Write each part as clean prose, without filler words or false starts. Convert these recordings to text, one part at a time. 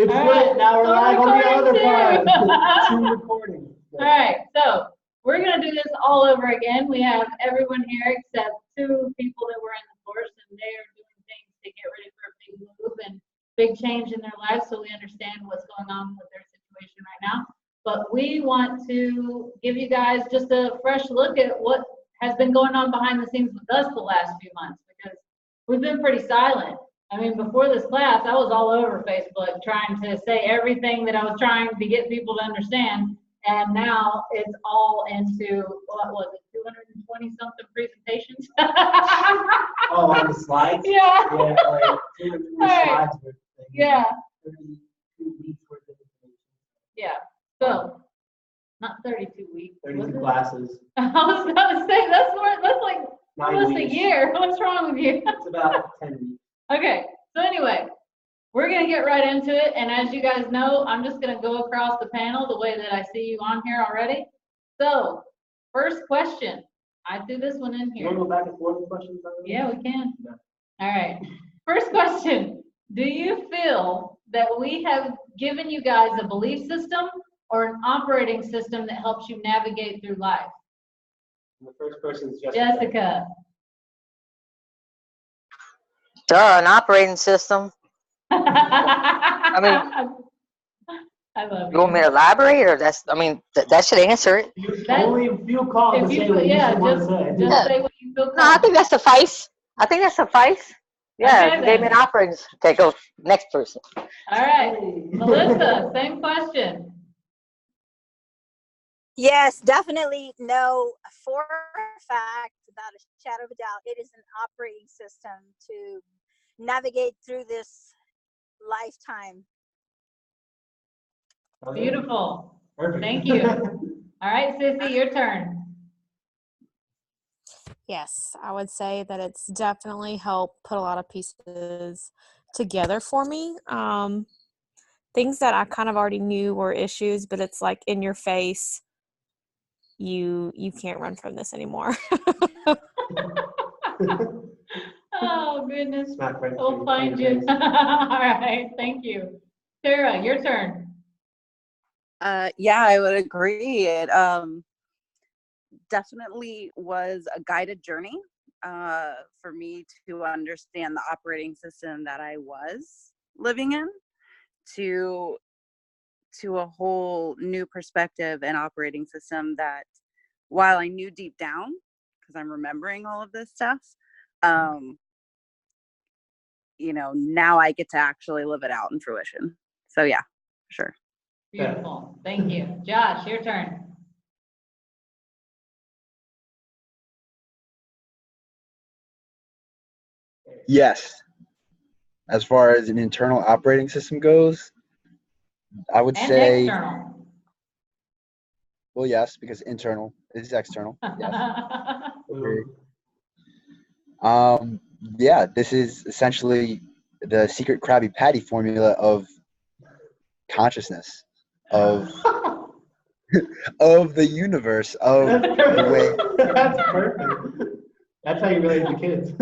It's All good. right. Now we're live on the other part. 2 recordings. All right, so we're going to do this all over again. We have everyone here except 2 people that were in the course, and they are doing things to get ready for a big move and big change in their lives, so we understand what's going on with their situation right now. But we want to give you guys just a fresh look at what has been going on behind the scenes with us the last few months, because we've been pretty silent. I mean, before this class, I was all over Facebook trying to say everything that I was trying to get people to understand. And now it's all into, what was it, 220 something presentations? Oh, on the slides? Yeah. Yeah, like 2 or 3 Right. slides worth of things. Yeah. 32 weeks worth of information. Yeah. So, not 32 weeks. 32 classes. I was about to say, that's like 9 almost weeks. a year. What's wrong with you? It's about 10 weeks. Okay, so anyway, we're going to get right into it. And as you guys know, I'm just going to go across the panel the way that I see you on here already. So, first question. I threw this one in You here. want to go back and forth with questions? Yeah, we can. Yeah. All right. First question. Do you feel that we have given you guys a belief system or an operating system that helps you navigate through life? And the first person is Jessica. Jessica. An operating system. I I love you want me to elaborate, or that should answer it. You That- only feel called to say what you want to say. Just say what you feel No, I think comfortable. that suffice. I think that suffice. Yeah, Okay, you gave me then. an operating. Okay, go next person. All right, Melissa, same question. Yes, definitely know for a fact, without a shadow of a doubt, it is an operating system to navigate through this lifetime. Okay. Beautiful. Perfect. Thank you. All right, Sissy, your turn. Yes, I would say that it's definitely helped put a lot of pieces together for me. Things that I kind of already knew were issues, but it's like in your face. You can't run from this anymore. Oh, goodness. Not right We'll there. find you. All right, thank you. Tara, your turn. Yeah, I would agree. It definitely was a guided journey for me to understand the operating system that I was living in to a whole new perspective and operating system that, while I knew deep down, because I'm remembering all of this stuff, now I get to actually live it out in fruition. So yeah, sure. Beautiful. Thank you. Josh, your turn. Yes. As far as an internal operating system goes, I would And say, external. well, yes, because internal is external. Yes. Yeah, this is essentially the secret Krabby Patty formula of consciousness, of of the universe, of the way. That's perfect. That's how you relate to kids.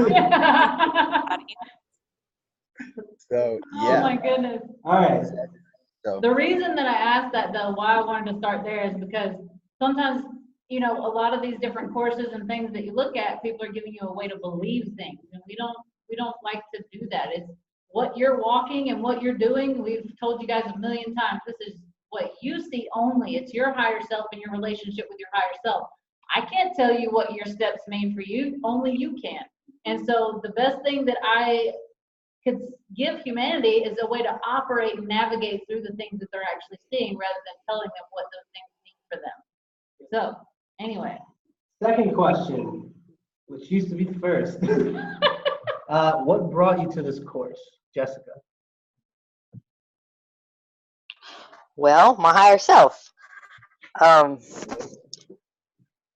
So Oh yeah. my goodness. All right. So The reason that I asked that, though, why I wanted to start there is because sometimes, a lot of these different courses and things that you look at, people are giving you a way to believe things, and we don't like to do that. It's what you're walking and what you're doing. We've told you guys a million times, this is what you see only. It's your higher self and your relationship with your higher self. I can't tell you what your steps mean for you, only you can. And so the best thing that I could give humanity is a way to operate and navigate through the things that they're actually seeing, rather than telling them what those things mean for them. So anyway. Second question, which used to be the first. What brought you to this course, Jessica? Well, my higher self.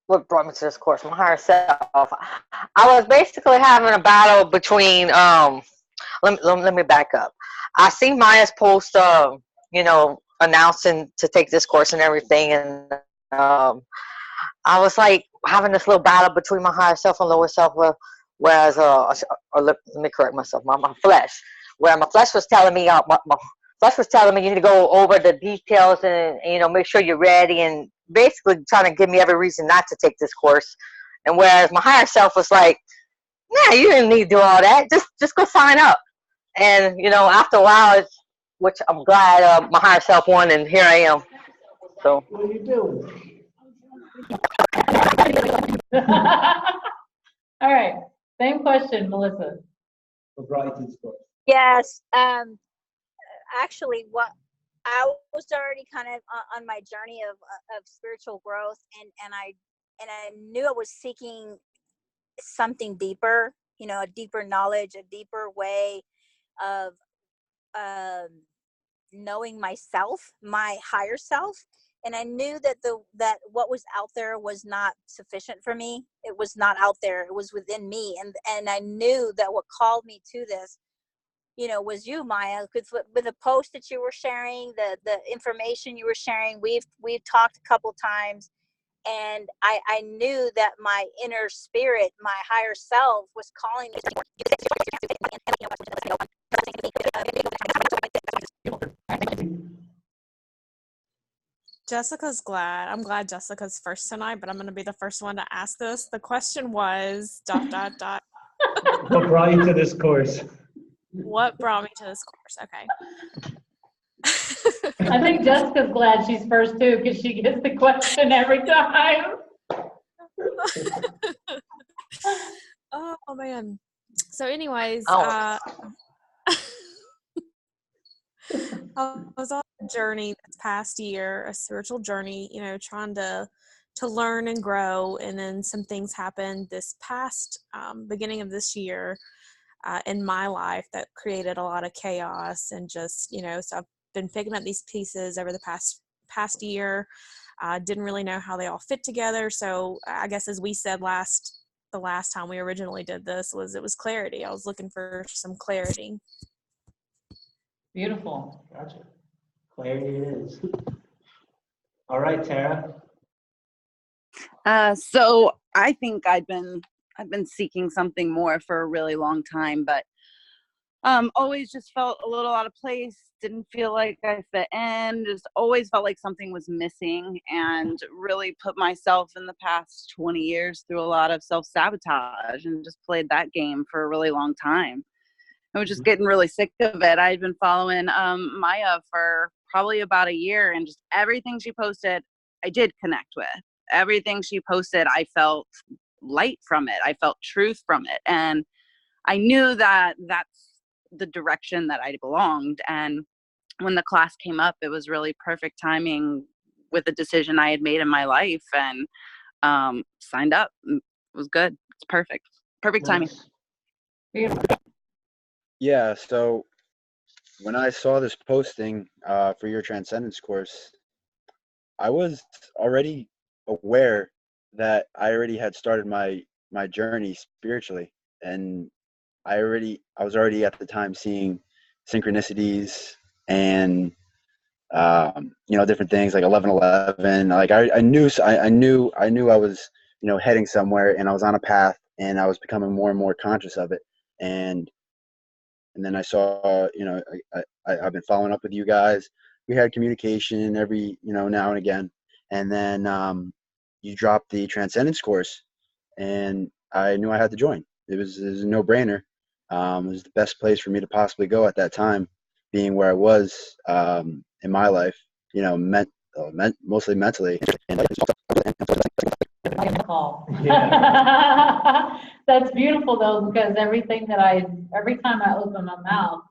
What brought me to this course? My higher self. I was basically having a battle between. Let me back up. I seen Maya's post, announcing to take this course and everything, and I was like having this little battle between my higher self and lower self, whereas, let me correct myself, my flesh, where my flesh was telling me, my Gus was telling me you need to go over the details and make sure you're ready, and basically trying to give me every reason not to take this course. And whereas my higher self was like, nah, you didn't need to do all that. Just go sign up. And after a while, which I'm glad my higher self won, and here I am. So. What are you doing? All right. Same question, Melissa. What brought you to this course? Yes. Actually, what I was already kind of on my journey of spiritual growth, and I knew I was seeking something deeper, a deeper knowledge, a deeper way of knowing myself, my higher self. And I knew that that what was out there was not sufficient for me. It was not out there. It was within me. And I knew that what called me to this, was you, Maya, because with the post that you were sharing, the information you were sharing, we've talked a couple times, and I knew that my inner spirit, my higher self, was calling me. Jessica's glad. I'm glad Jessica's first tonight, but I'm going to be the first one to ask this. The question was, ... What brought you to this course? What brought me to this course? Okay. I think Jessica's glad she's first too, because she gets the question every time. Oh man. So anyways, Oh. I was on a journey this past year, a spiritual journey, trying to learn and grow. And then some things happened this past beginning of this year in my life that created a lot of chaos, and just, so I've been picking up these pieces over the past year. Didn't really know how they all fit together. So I guess, as we said the last time we originally did this, it was clarity. I was looking for some clarity. Beautiful. Gotcha. Clarity it is. All right, Tara. So I think I've been seeking something more for a really long time, but always just felt a little out of place. Didn't feel like I fit in. Just always felt like something was missing, and really put myself in the past 20 years through a lot of self-sabotage, and just played that game for a really long time. I was just getting really sick of it. I'd been following Maya for probably about a year, and just everything she posted, I did connect with. Everything she posted, I felt light from it. I felt truth from it. And I knew that that's the direction that I belonged. And when the class came up, it was really perfect timing with the decision I had made in my life, and signed up. It was good. It's perfect. Perfect timing. Beautiful. Yeah, so when I saw this posting for your Transcendence course, I was already aware that I already had started my journey spiritually, and I was already at the time seeing synchronicities and different things like 1111. Like I knew I was heading somewhere, and I was on a path, and I was becoming more and more conscious of it. And then I saw, I've been following up with you guys. We had communication every, now and again. And then you dropped the Transcendence course, and I knew I had to join. It was a no-brainer. It was the best place for me to possibly go at that time, being where I was in my life, mostly mentally. Call. Yeah. That's beautiful though, because every time I open my mouth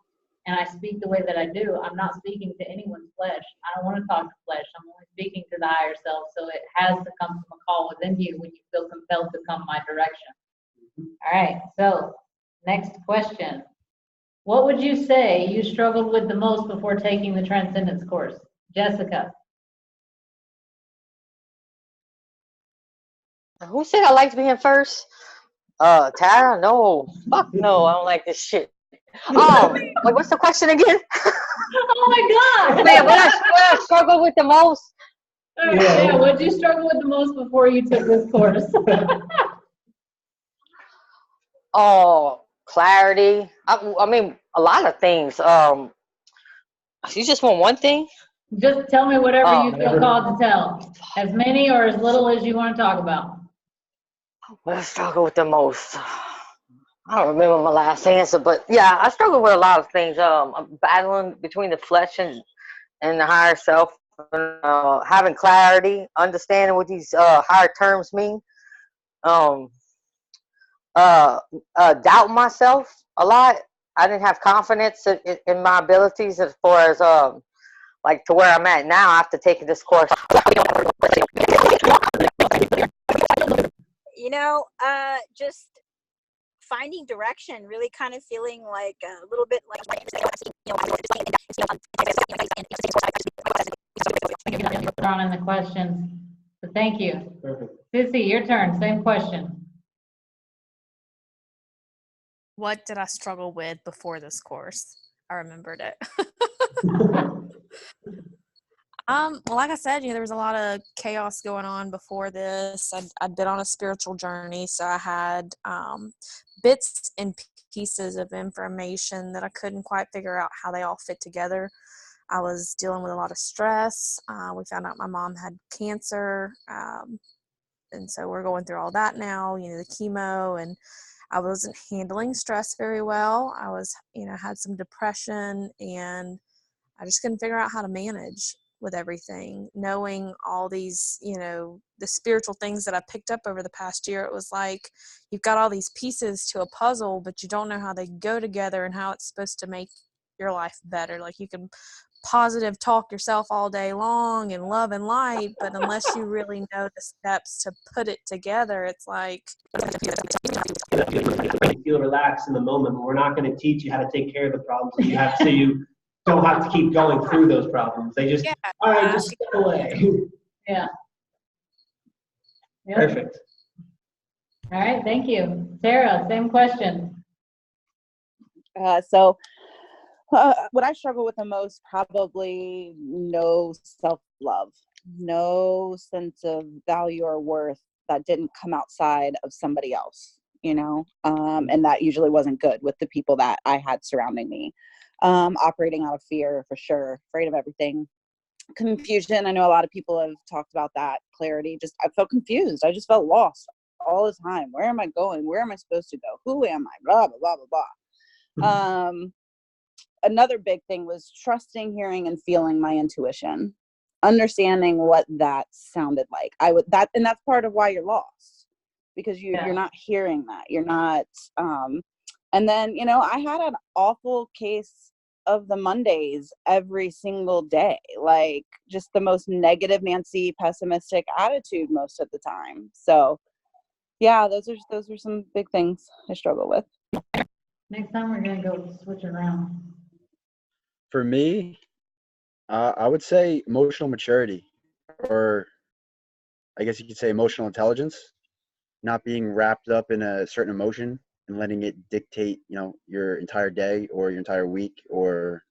and I speak the way that I do, I'm not speaking to anyone's flesh. I don't want to talk to flesh. I'm only speaking to the higher self. So it has to come from a call within you when you feel compelled to come my direction. All right. So next question. What would you say you struggled with the most before taking the Transcendence course? Jessica. Who said I liked being first? Tara? No. Fuck no. I don't like this shit. Wait, what's the question again? Oh my God. Man, what I struggle with the most? Yeah, what did you struggle with the most before you took this course? Oh, clarity. I mean, a lot of things. gosh, you just want one thing? Just tell me whatever you feel Whatever. called to tell. As many or as little as you want to talk about. What I struggle with the most? I don't remember my last answer, but yeah, I struggle with a lot of things. I'm battling between the flesh and the higher self, and, having clarity, understanding what these higher terms mean. Um, doubt myself a lot. I didn't have confidence in my abilities as far as like to where I'm at now after taking this course. You know, just finding direction, really kind of feeling like a little bit like Throwing in the questions. But thank you. Perfect. Sissy, your turn. Same question. What did I struggle with before this course? I remembered it. Well, like I said, there was a lot of chaos going on before this. I'd been on a spiritual journey, so I had bits and pieces of information that I couldn't quite figure out how they all fit together. I was dealing with a lot of stress. We found out my mom had cancer, and so we're going through all that now, the chemo, and I wasn't handling stress very well. I was, had some depression, and I just couldn't figure out how to manage with everything. Knowing all these, the spiritual things that I picked up over the past year, it was like you've got all these pieces to a puzzle, but you don't know how they go together and how it's supposed to make your life better. Like you can positive talk yourself all day long and love and light, but unless you really know the steps to put it together, it's like You feel relaxed in the moment, but we're not going to teach you how to take care of the problems that you have, so you don't have to keep going through those problems. They just, all right, just step away. Yeah. Yep. Perfect. All right, thank you. Sarah, same question. So what I struggle with the most, probably no self-love, no sense of value or worth that didn't come outside of somebody else, and that usually wasn't good with the people that I had surrounding me. Operating out of fear, for sure, afraid of everything. Confusion, I know a lot of people have talked about that. Clarity, I felt confused. I just felt lost all the time. Where am I going? Where am I supposed to go? Who am I? Blah, blah, blah, blah, blah. Another big thing was trusting, hearing, and feeling my intuition, understanding what that sounded like. And that's part of why you're lost, because you're not hearing that. You're not. And then, I had an awful case of the Mondays every single day, like just the most negative, Nancy, pessimistic attitude most of the time. So, yeah, those are some big things I struggle with. Next time we're gonna go switch around. For me, I would say emotional maturity, or I guess you could say emotional intelligence, not being wrapped up in a certain emotion and letting it dictate, your entire day or your entire week, or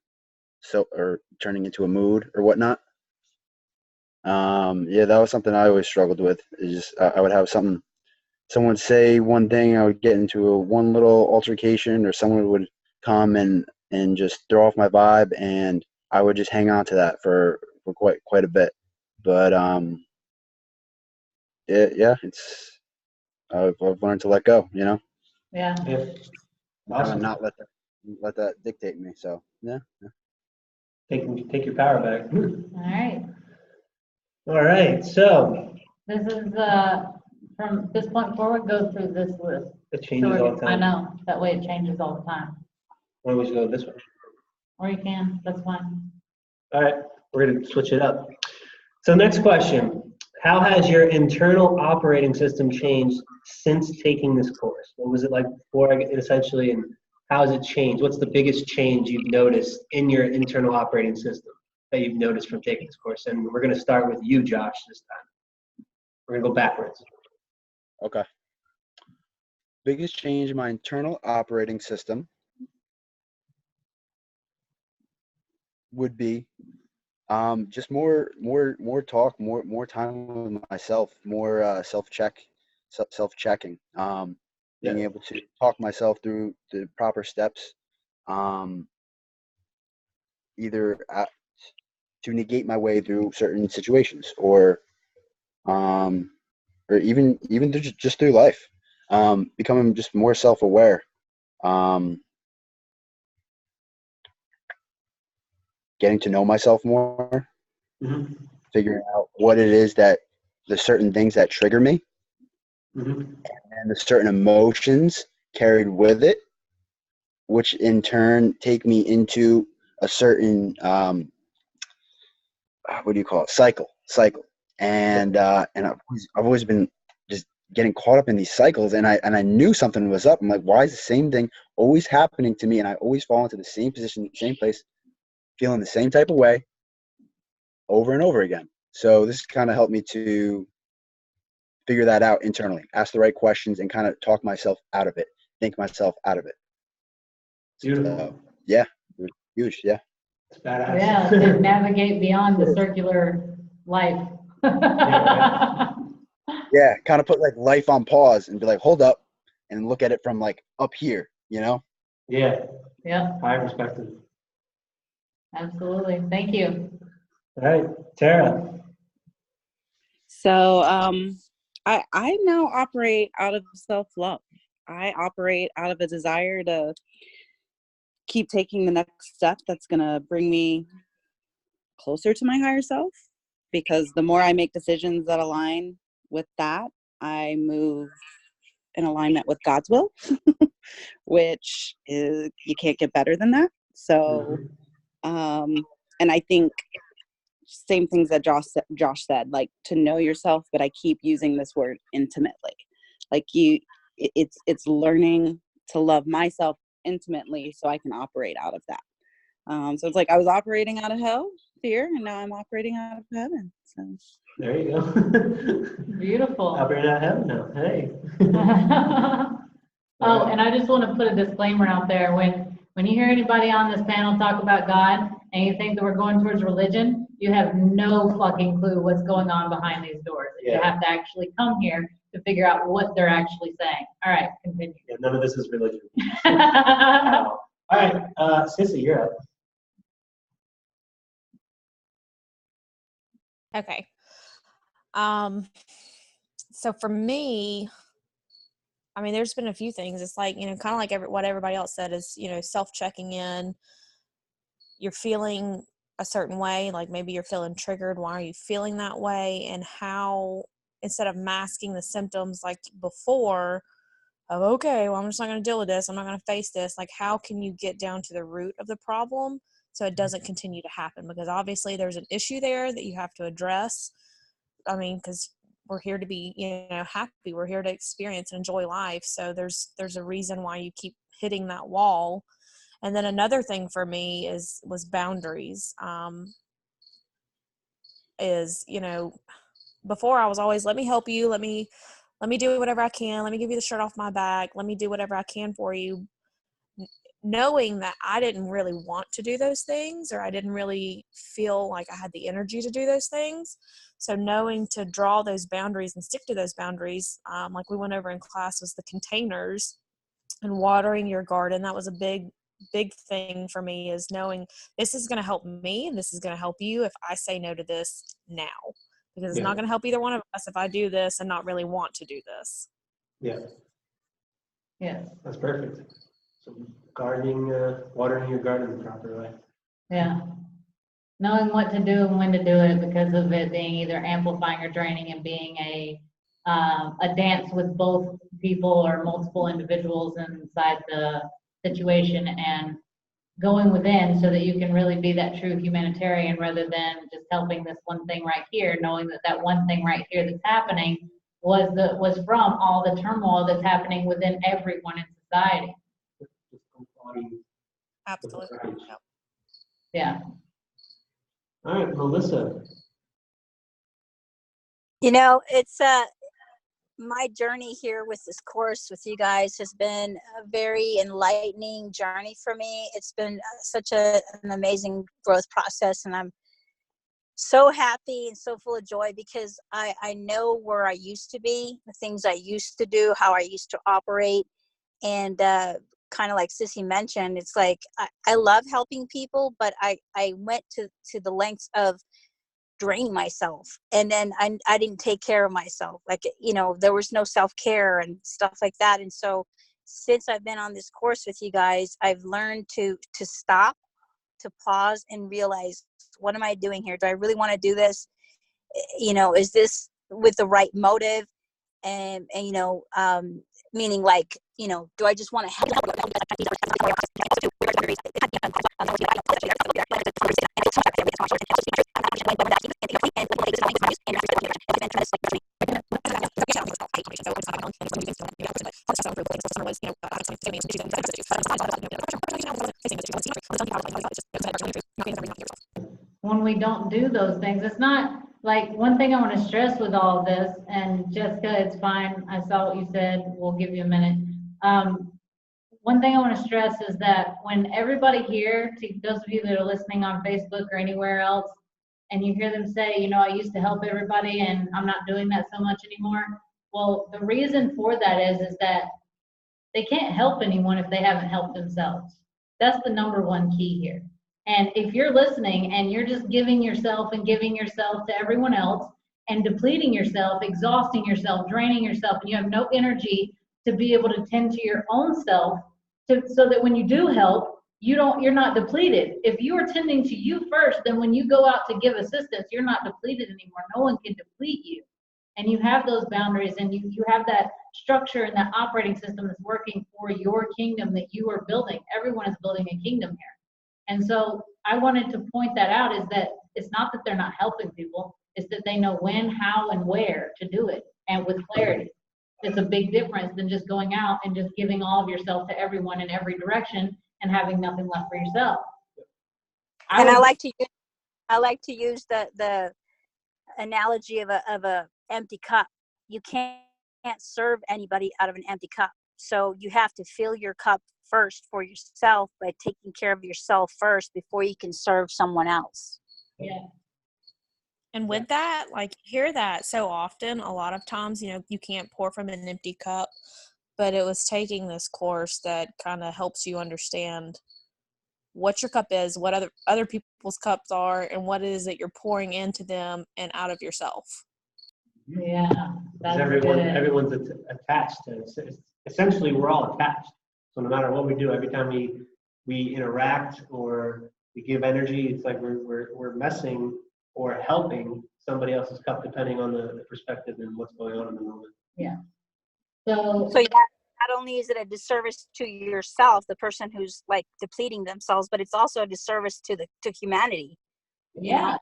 turning into a mood or whatnot. Yeah, that was something I always struggled with. Is just I would have someone say one thing, I would get into one little altercation, or someone would come and just throw off my vibe, and I would just hang on to that for quite a bit. But I've learned to let go, Yeah. Yeah. and not let that dictate me. So yeah. Take your power back. All right. All right. So This is from this point forward, go through this list. it changes all the I time. know. That way it changes all the time. Why don't we just go this way? Or you can. That's fine. All right. We're going to switch it up. So next question. How has your internal operating system changed since taking this course? What was it like before, essentially, and how has it changed? What's the biggest change you've noticed in your internal operating system that you've noticed from taking this course? And we're going to start with you, Josh, this time. We're going to go backwards. Okay. Biggest change in my internal operating system would be just more talk, more time with myself, more self-checking, being able to talk myself through the proper steps, either to negate my way through certain situations, or even just through life. Becoming just more self-aware, getting to know myself more, Mm-hmm. figuring out what it is that the certain things that trigger me, Mm-hmm. and the certain emotions carried with it, which in turn take me into a certain what do you call it, cycle. And I've always been just getting caught up in these cycles, and I knew something was up. I'm like, why is the same thing always happening to me, and I always fall into the same position, same place, feeling the same type of way over and over again. So this kind of helped me to figure that out internally, ask the right questions, and kind of talk myself out of it, think myself out of it. Beautiful. So yeah, it was huge. Yeah. It's badass. Yeah, to navigate beyond the circular life. Yeah, kind of put like life on pause and be like, hold up, and look at it from like up here, you know? Yeah, Yep, high perspective. absolutely. Thank you. All right, Tara. So I now operate out of self-love. I operate out of a desire to keep taking the next step that's going to bring me closer to my higher self, because the more I make decisions that align with that, I move in alignment with God's will, which is, you can't get better than that. So and I think same things that Josh said, like to know yourself, but I keep using this word intimately. Like it's learning to love myself intimately so I can operate out of that. So it's like I was operating out of hell, fear, and now I'm operating out of heaven. So There you go. Beautiful. Operating out of heaven now. Hey. Oh, and I just want to put a disclaimer out there. When you hear anybody on this panel talk about God and you think that we're going towards religion, you have no fucking clue what's going on behind these doors. Yeah. You have to actually come here to figure out what they're actually saying. All right, continue. Yeah, none of this is religion. All right, Sissy, you're up. Okay. So for me, I mean, there's been a few things. It's like, kind of like what everybody else said is, self-checking in. You're feeling a certain way, like maybe you're feeling triggered. Why are you feeling that way? And how, instead of masking the symptoms like before, of, okay, well, I'm just not going to deal with this. I'm not going to face this. Like, how can you get down to the root of the problem so it doesn't continue to happen? Because obviously there's an issue there that you have to address. I mean, because we're here to be, happy. We're here to experience and enjoy life. So there's a reason why you keep hitting that wall. And then another thing for me was boundaries. Before I was always, let me help you. Let me do whatever I can. Let me give you the shirt off my back. Let me do whatever I can for you. Knowing that I didn't really want to do those things, or I didn't really feel like I had the energy to do those things. So knowing to draw those boundaries and stick to those boundaries, like we went over in class, was the containers and watering your garden. That was a big thing for me, is knowing this is going to help me and this is going to help you if I say no to this now, because it's not going to help either one of us if I do this and not really want to do this. Yeah. Yes. That's perfect. So gardening, watering your garden the proper way. Yeah. Knowing what to do and when to do it, because of it being either amplifying or draining, and being a dance with both people or multiple individuals inside the situation, and going within so that you can really be that true humanitarian, rather than just helping this one thing right here, knowing that one thing right here that's happening was from all the turmoil that's happening within everyone in society. Absolutely. Yep. Yeah. All right, Melissa. It's my journey here with this course with you guys has been a very enlightening journey for me. It's been such an amazing growth process, and I'm so happy and so full of joy, because I know where I used to be, the things I used to do, how I used to operate, and kind of like Sissy mentioned, it's like I love helping people, but I went to the lengths of draining myself, and then I didn't take care of myself. Like, you know, there was no self-care and stuff like that. And so since I've been on this course with you guys, I've learned to stop, to pause and realize, what am I doing here? Do I really want to do this? You know, is this with the right motive? And you know, meaning like, you know, do I just want to help? When we don't do those things, it's not like, one thing I want to stress with all of this, and Jessica, it's fine, I saw what you said, we'll give you a minute. One thing I want to stress is that when everybody here, to those of you that are listening on Facebook or anywhere else, and you hear them say, you know, I used to help everybody and I'm not doing that so much anymore. Well, the reason for that is that they can't help anyone if they haven't helped themselves. That's the number one key here. And if you're listening and you're just giving yourself to everyone else and depleting yourself, exhausting yourself, draining yourself, and you have no energy to be able to tend to your own self, so that when you do help, you're not depleted. If you are tending to you first, then when you go out to give assistance, you're not depleted anymore. No one can deplete you. And you have those boundaries, and you have that structure and that operating system that's working for your kingdom that you are building. Everyone is building a kingdom here. And so I wanted to point that out, is that it's not that they're not helping people, it's that they know when, how, and where to do it, and with clarity. It's a big difference than just going out and just giving all of yourself to everyone in every direction and having nothing left for yourself. I like to use the analogy of a empty cup. You can't serve anybody out of an empty cup. So you have to fill your cup first for yourself by taking care of yourself first before you can serve someone else. Yeah. And with that, like, you hear that so often, a lot of times, you know, you can't pour from an empty cup, but it was taking this course that kind of helps you understand what your cup is, what other people's cups are, and what it is that you're pouring into them and out of yourself. Yeah, that's everyone's attached to it. Essentially, we're all attached. So no matter what we do, every time we interact or we give energy, it's like we're messing or helping somebody else's cup, depending on the perspective and what's going on in the moment. Yeah. So yeah, not only is it a disservice to yourself, the person who's like depleting themselves, but it's also a disservice to humanity. Yeah.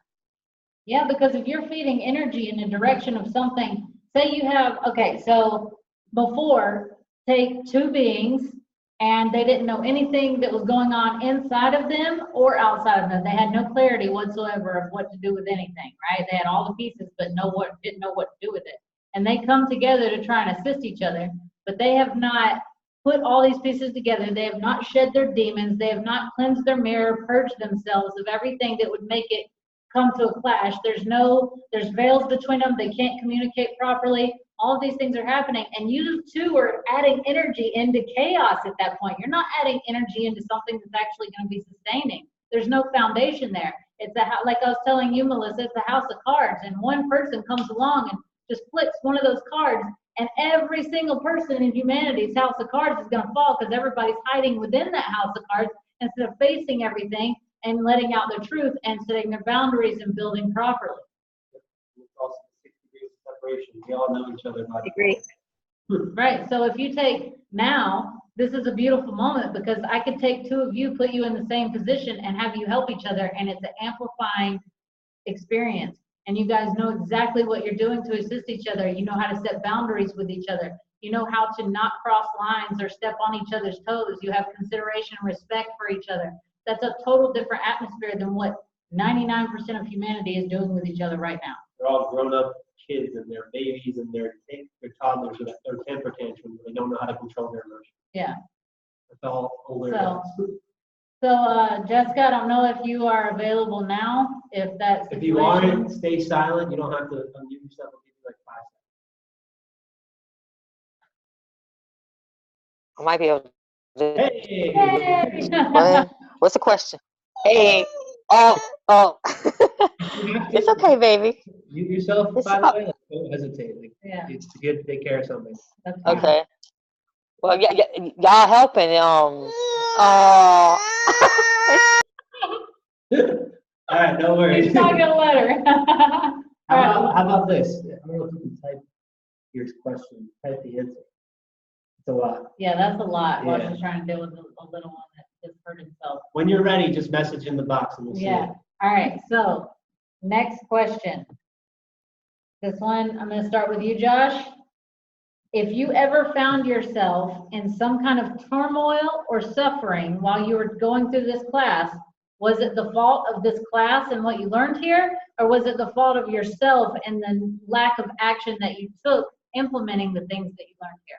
Yeah, because if you're feeding energy in the direction of something, say you have, okay, so before, take two beings and they didn't know anything that was going on inside of them or outside of them. They had no clarity whatsoever of what to do with anything, right? They had all the pieces, but didn't know what to do with it. And they come together to try and assist each other, but they have not put all these pieces together. They have not shed their demons. They have not cleansed their mirror, purged themselves of everything that would make it come to a clash. There's veils between them. They can't communicate properly. All of these things are happening, and you two are adding energy into chaos at that point. You're not adding energy into something that's actually going to be sustaining. There's no foundation there. It's like I was telling you, Melissa, it's a house of cards, and one person comes along and just flips one of those cards, and every single person in humanity's house of cards is going to fall because everybody's hiding within that house of cards instead of facing everything and letting out their truth and setting their boundaries and building properly. It's also 6 degrees of separation. We all know each other. I agree. Right. So if you take now, this is a beautiful moment because I could take two of you, put you in the same position, and have you help each other, and it's an amplifying experience. And you guys know exactly what you're doing to assist each other. You know how to set boundaries with each other. You know how to not cross lines or step on each other's toes. You have consideration and respect for each other. That's a total different atmosphere than what 99% of humanity is doing with each other right now. They're all grown-up kids and they're babies and they're toddlers with their temper tantrums. They don't know how to control their emotions. Yeah. It's all awareness. So Jessica, I don't know if you are available now. If that's if you aren't, stay silent. You don't have to unmute yourself. I'll give you like 5 seconds. I might be able Hey, Yay! What? What's the question? Hey. Oh. you have It's to, okay, baby. you yourself, It's by the way, like, don't hesitate. Like, Yeah, it's to get take care of something. that's fine. okay. Well, yeah, y'all helping. Oh. All right, no worries. He's not gonna let her. All right. How about this? I don't know if you can type your question, type the answer. It's a lot. Yeah, that's a lot while Yeah. she's trying to deal with a little one that just hurt himself. When you're ready, just message in the box and we'll see Yeah. it. All right. So next question. This one, I'm going to start with you, Josh. If you ever found yourself in some kind of turmoil or suffering while you were going through this class, was it the fault of this class and what you learned here, or was it the fault of yourself and the lack of action that you took implementing the things that you learned here?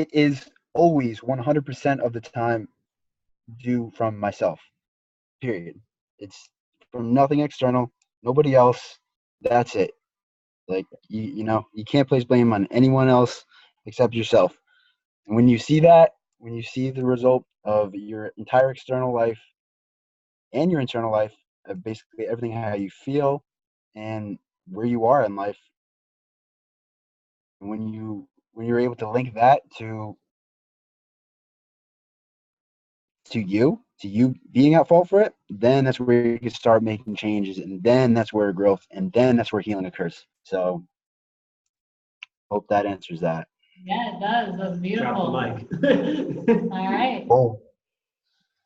It is always 100% of the time due from myself, period. It's from nothing external, nobody else. That's it. Like, you can't place blame on anyone else except yourself. And when you see that, when you see the result of your entire external life and your internal life, basically everything, how you feel and where you are in life, and when you're able to link that to you being at fault for it, then that's where you can start making changes, and then that's where growth, and then that's where healing occurs. So hope that answers that. Yeah, it does. That's beautiful. Drop the mic. All right. Oh,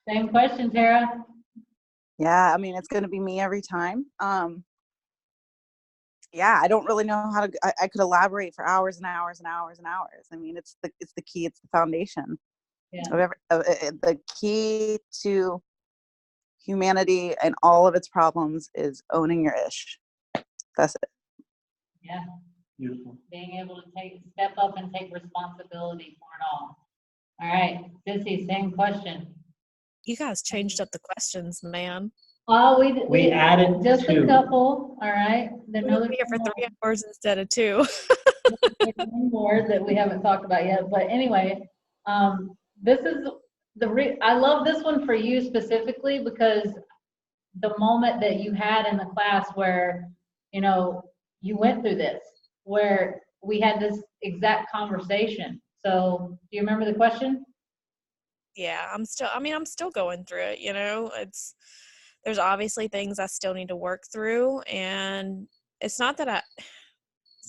Same question, Tara. Yeah, I mean, it's going to be me every time. Yeah, I don't really know how to. I could elaborate for hours and hours and hours and hours. I mean, it's the key. It's the foundation. Yeah. The key to humanity and all of its problems is owning your ish. That's it. Yeah. Beautiful. Being able to step up and take responsibility for it all. All right, Sissy, same question. You guys changed up the questions, man. Oh, We added just two. a couple. All right. Then We'll be here for 3 hours instead of 2. one more that we haven't talked about yet. But anyway, this is I love this one for you specifically because the moment that you had in the class where you went through this, where we had this exact conversation. So do you remember the question? Yeah, I'm still going through it, there's obviously things I still need to work through, and it's not that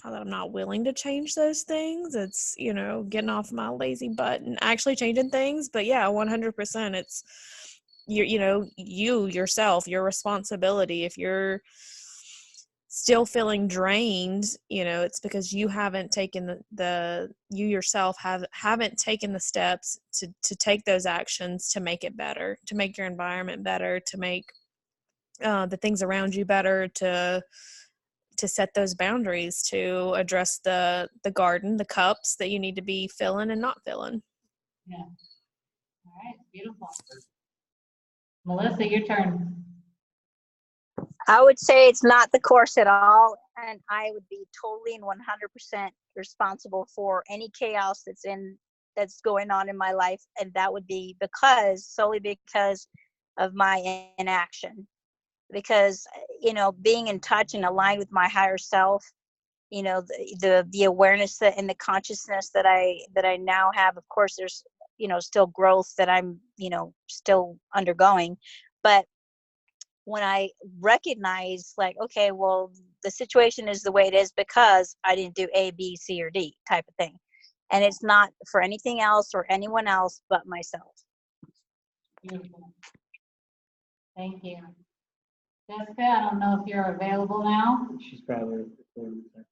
I'm not willing to change those things. It's, getting off my lazy butt and actually changing things. But yeah, 100%. It's you yourself, your responsibility. If you're still feeling drained, it's because you haven't taken you yourself haven't taken the steps to take those actions to make it better, to make your environment better, to make the things around you better, to set those boundaries, to address the garden, the cups that you need to be filling and not filling. Yeah. All right. Beautiful. Melissa, your turn. I would say it's not the course at all, and I would be totally and 100% responsible for any chaos that's going on in my life, and that would be solely because of my inaction. Because being in touch and aligned with my higher self, the awareness and the consciousness that I now have. Of course, there's still growth that I'm still undergoing, but when I recognize, like, okay, well, the situation is the way it is because I didn't do A, B, C, or D type of thing. And it's not for anything else or anyone else but myself. Beautiful. Thank you. Jessica, I don't know if you're available now. She's probably recording a second.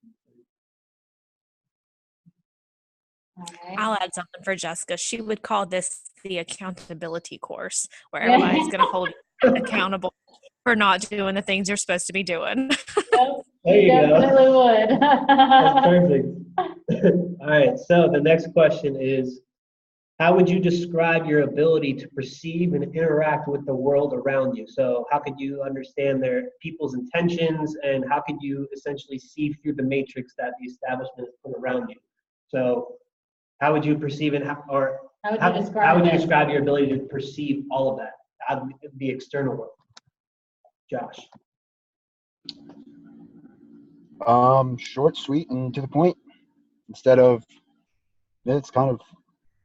All right. I'll add something for Jessica. She would call this the accountability course, where everybody's going to hold you accountable for not doing the things you're supposed to be doing. Yep, There you go. definitely would. That's perfect. All right, so the next question is, how would you describe your ability to perceive and interact with the world around you? So how could you understand people's intentions, and how could you essentially see through the matrix that the establishment has put around you? So how would you perceive it, or How would how, you describe how would you it? describe your ability to perceive all of that out of the external world? Josh. Short, sweet, and to the point. Instead of, it's kind of,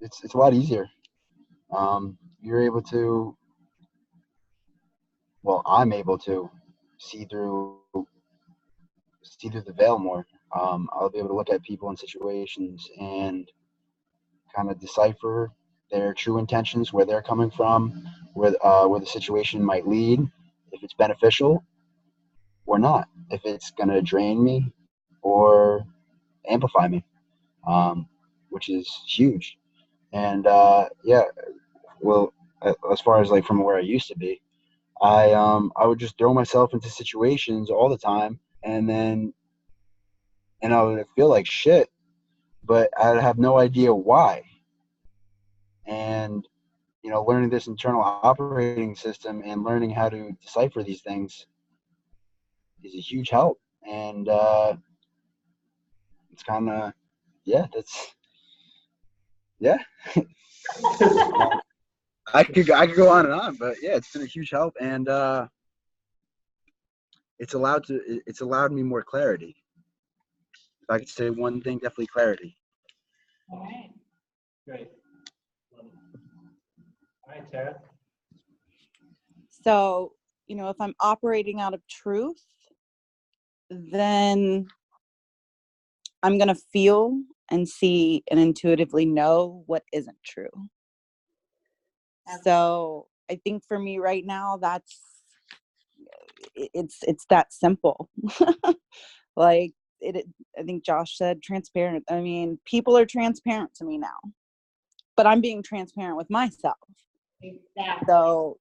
it's a lot easier. You're able to, well, I'm able to see through the veil more. I'll be able to look at people and situations and kind of decipher their true intentions, where they're coming from, where the situation might lead, if it's beneficial or not, if it's going to drain me or amplify me, which is huge. And yeah, well, as far as like from where I used to be, I would just throw myself into situations all the time, and I would feel like shit, but I'd have no idea why. And learning this internal operating system and learning how to decipher these things is a huge help. And it's kind of, yeah, yeah. I could go on and on, but yeah, it's been a huge help, and it's allowed me more clarity. If I could say one thing, definitely clarity. All right. Great. Love it. All right, Tara. So, if I'm operating out of truth, then I'm going to feel and see and intuitively know what isn't true. So I think for me right now, it's that simple. Like I think Josh said transparent. I mean, people are transparent to me now, but I'm being transparent with myself. Exactly. So,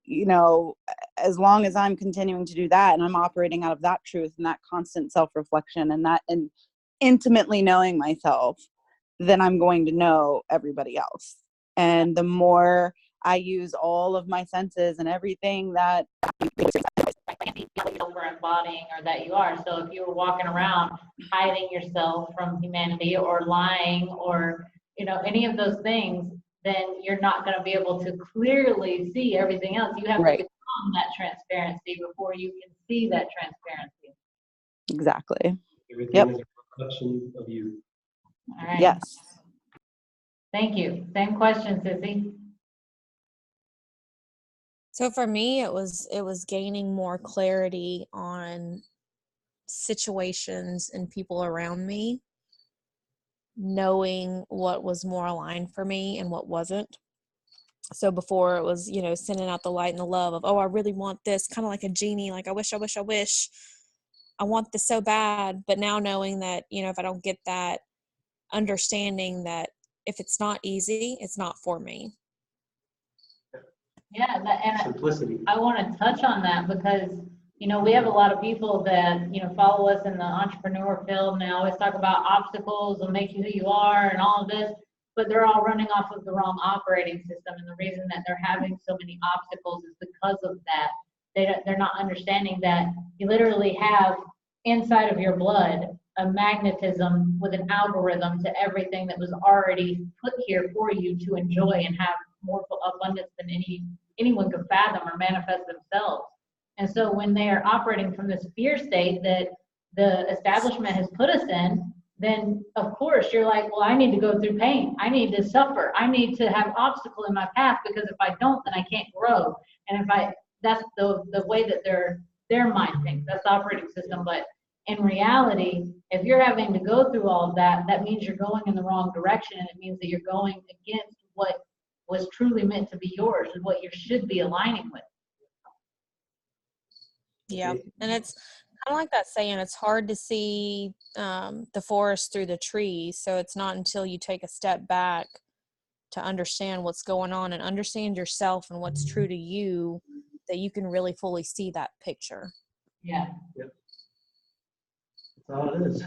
as long as I'm continuing to do that and I'm operating out of that truth and that constant self-reflection and intimately knowing myself, then I'm going to know everybody else. And the more I use all of my senses and everything that Over embodying or that you are. So if you were walking around hiding yourself from humanity or lying or, any of those things, then you're not going to be able to clearly see everything else. You have to become that transparency before you can see that transparency. Exactly. Everything is a reflection of you. All right. Yes. Thank you. Same question, Sissy. So for me, it was gaining more clarity on situations and people around me, knowing what was more aligned for me and what wasn't. So before it was, sending out the light and the love of, oh, I really want this, kind of like a genie, like I wish, I want this so bad. But now knowing that, if I don't get that, understanding that if it's not easy, it's not for me. Yeah, and Simplicity. I want to touch on that because, we have a lot of people that, follow us in the entrepreneur field, and they always talk about obstacles will make you who you are and all of this, but they're all running off of the wrong operating system. And the reason that they're having so many obstacles is because of that. They're not understanding that you literally have inside of your blood a magnetism with an algorithm to everything that was already put here for you to enjoy and have more abundance than anyone could fathom or manifest themselves. And so when they are operating from this fear state that the establishment has put us in, then of course you're like, well, I need to go through pain. I need to suffer. I need to have obstacle in my path, because if I don't, then I can't grow. And that's the way that their mind thinks. That's the operating system. But in reality, if you're having to go through all of that, that means you're going in the wrong direction, and it means that you're going against what was truly meant to be yours and what you should be aligning with. Yeah, and it's kind of like that saying, it's hard to see the forest through the trees. So it's not until you take a step back to understand what's going on and understand yourself and what's true to you that you can really fully see that picture. Yeah. Yep. That's all it is.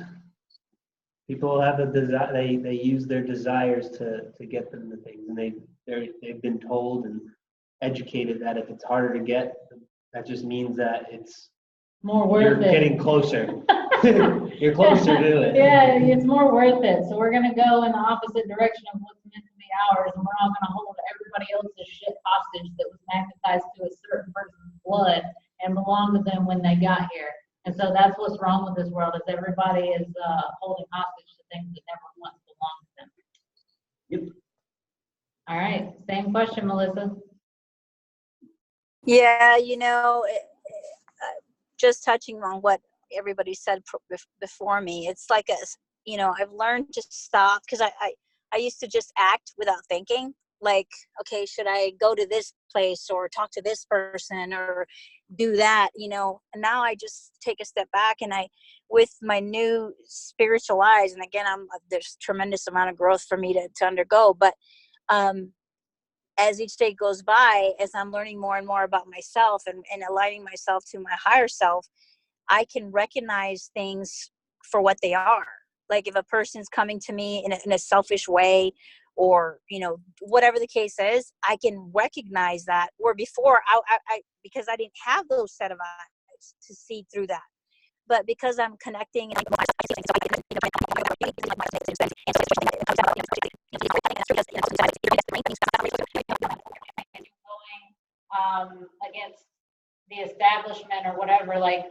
People have a desire. They use their desires to get them to things, and they've been told and educated that if it's harder to get, that just means that it's more worth you're it. getting closer. You're closer to it. Yeah, it's more worth it. So we're gonna go in the opposite direction of what's meant to be ours, and we're not gonna hold everybody else's shit hostage that was magnetized to a certain person's blood and belonged to them when they got here. And so that's what's wrong with this world, is everybody is holding hostage to things that never once belonged to them. Yep. All right, same question, Melissa. Yeah, just touching on what everybody said before me, it's like I've learned to stop, because I used to just act without thinking, like, okay, should I go to this place or talk to this person or do that, and now I just take a step back, and with my new spiritual eyes, and again, there's tremendous amount of growth for me to undergo, but as each day goes by, as I'm learning more and more about myself and aligning myself to my higher self, I can recognize things for what they are. Like if a person's coming to me in a selfish way, or, whatever the case is, I can recognize that. Where before, I because I didn't have those set of eyes to see through that. But because I'm connecting, Against the establishment or whatever, like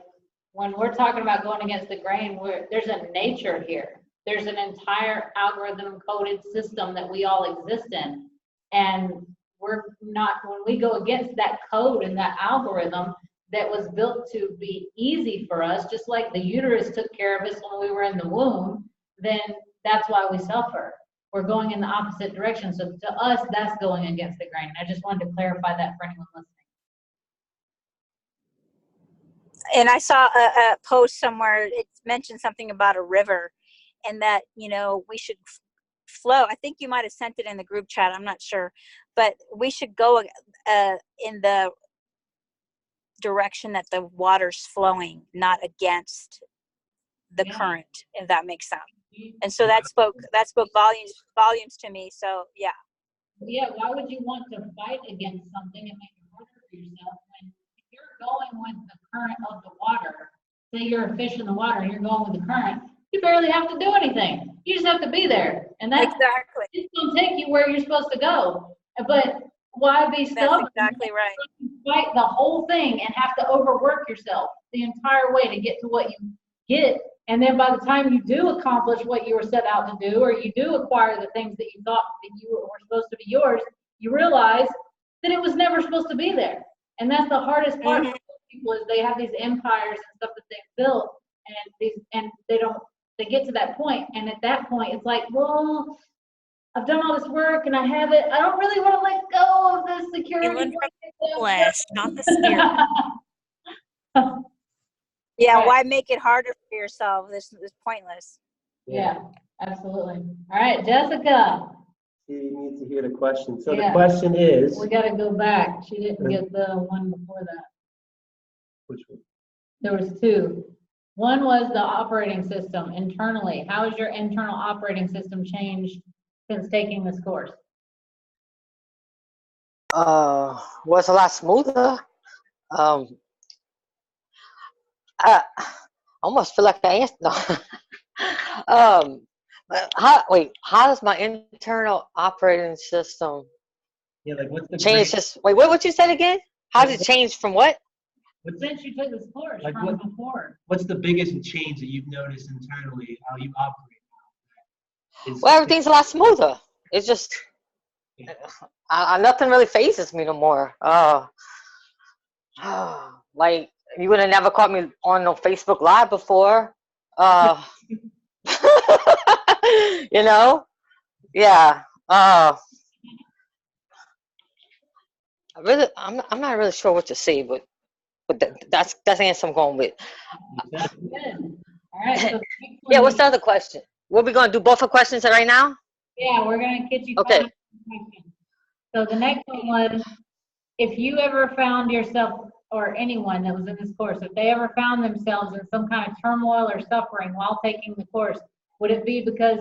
when we're talking about going against the grain, there's a nature here. There's an entire algorithm coded system that we all exist in. And we're not, when we go against that code and that algorithm that was built to be easy for us, just like the uterus took care of us when we were in the womb, then that's why we suffer. We're going in the opposite direction. So to us, that's going against the grain. I just wanted to clarify that for anyone listening. And I saw a post somewhere, it mentioned something about a river, and that, we should flow. I think you might have sent it in the group chat, I'm not sure, but we should go in the direction that the water's flowing, not against the current, if that makes sense. And so that spoke volumes to me. So yeah. Yeah, why would you want to fight against something and make it harder for yourself when you're going with the current of the water? Say you're a fish in the water and you're going with the current, you barely have to do anything. You just have to be there. And that's exactly, it's gonna take you where you're supposed to go. But why be stubborn? That's exactly right. Fight the whole thing and have to overwork yourself the entire way to get to what you get. And then by the time you do accomplish what you were set out to do, or you do acquire the things that you thought that you were supposed to be yours, you realize that it was never supposed to be there. And that's the hardest part for people, is they have these empires and stuff that they've built, and they get to that point, and at that point it's like, well, I've done all this work and I don't really want to let go of this security. Flesh, not the spirit. Yeah, right. Why make it harder for yourself? This is pointless. Yeah, absolutely. All right, Jessica. She needs to hear the question. So Yeah. the question is, We got to go back. She didn't get the one before that. which one? There was two. One was the operating system internally. How has your internal operating system changed since taking this course? Was a lot smoother. I almost feel like I answered. No. How does my internal operating system Yeah, like what's the change? What you said again? How does it change from what? Since you took this course Like from what- before. What's the biggest change that you've noticed internally, how you operate now? Well, everything's a lot smoother. It's just nothing really phases me no more. Like you would have never caught me on no Facebook Live before. Yeah. I'm not really sure what to say, but that's the answer I'm going with. Good. All right. So Yeah. What's the other question? What we gonna do? Both of questions right now? Yeah, we're gonna get you. Okay. So the next one was, if you ever found yourself, or anyone that was in this course, if they ever found themselves in some kind of turmoil or suffering while taking the course, would it be because,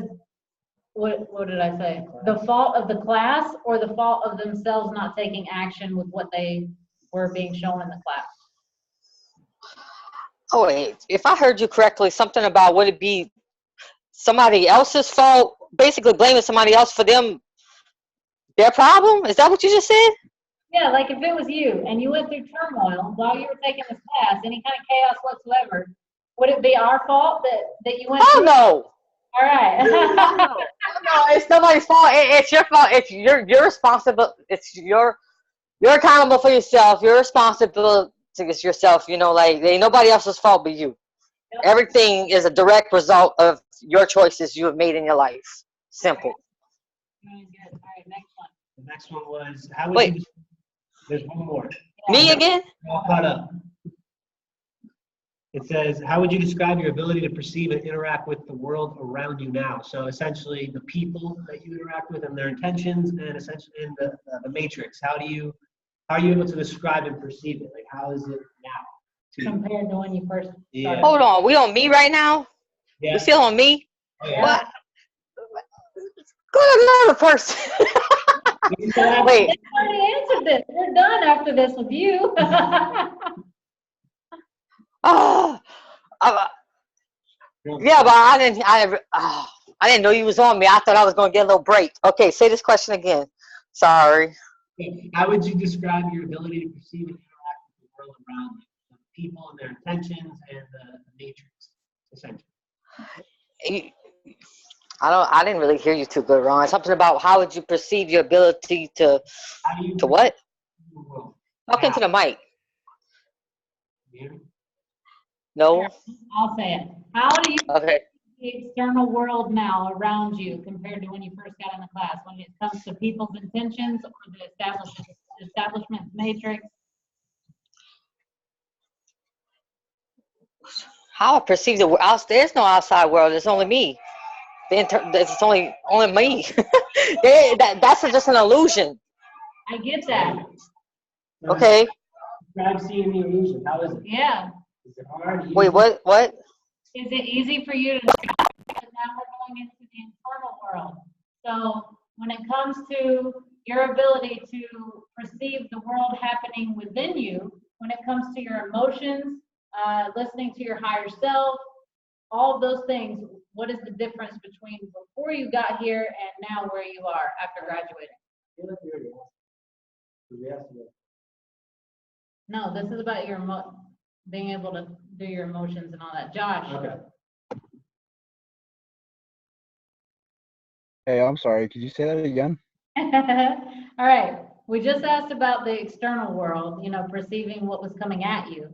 what did I say? The fault of the class, or the fault of themselves not taking action with what they were being shown in the class? Oh wait, if I heard you correctly, something about would it be somebody else's fault? Basically, blaming somebody else for their problem. Is that what you just said? Yeah, like if it was you and you went through turmoil while you were taking this class, any kind of chaos whatsoever, would it be our fault that you went Oh through? no. All right. Oh no. Oh no. It's nobody's fault. It's your fault. It's you're responsible. You're accountable for yourself. You're responsible to yourself. You know, like ain't nobody else's fault but you. Everything is a direct result of your choices you have made in your life. Simple. Really good. All right, next one. The next one was, how would Wait, you, there's one more. me again? All caught up. It says, how would you describe your ability to perceive and interact with the world around you now? So essentially the people that you interact with and their intentions, and essentially in the matrix. How are you able to describe and perceive it? Like, how is it now? Compared to when you first started. Hold on. We on me right now? Yeah. We still on me? Oh, yeah. What? Go to another person. Wait. They already answered this. We're done after this with you. Oh, yeah, but I didn't know you was on me. I thought I was gonna get a little break. Okay, say this question again. Sorry. How would you describe your ability to perceive and interact with the world around you? The people and their intentions and the matrix, essentially. I didn't really hear you too good, Ron. Something about how would you perceive your ability to what? Talk into the mic. No. I'll say it. How do you Okay. see the external world now around you compared to when you first got in the class? When it comes to people's intentions or the establishment matrix? How I perceive the world? There's no outside world. There's only me. It's only me. That's just an illusion. I get that. Okay. Describe seeing the illusion. How is it? Yeah. Is it hard? Easy? Wait, what? Is it easy for you to now we're going into the internal world. So when it comes to your ability to perceive the world happening within you, when it comes to your emotions, listening to your higher self, all of those things, what is the difference between before you got here and now where you are after graduating? No, this is about your being able to do your emotions and all that. Josh. Okay. Hey, I'm sorry. Could you say that again? All right. We just asked about the external world, perceiving what was coming at you.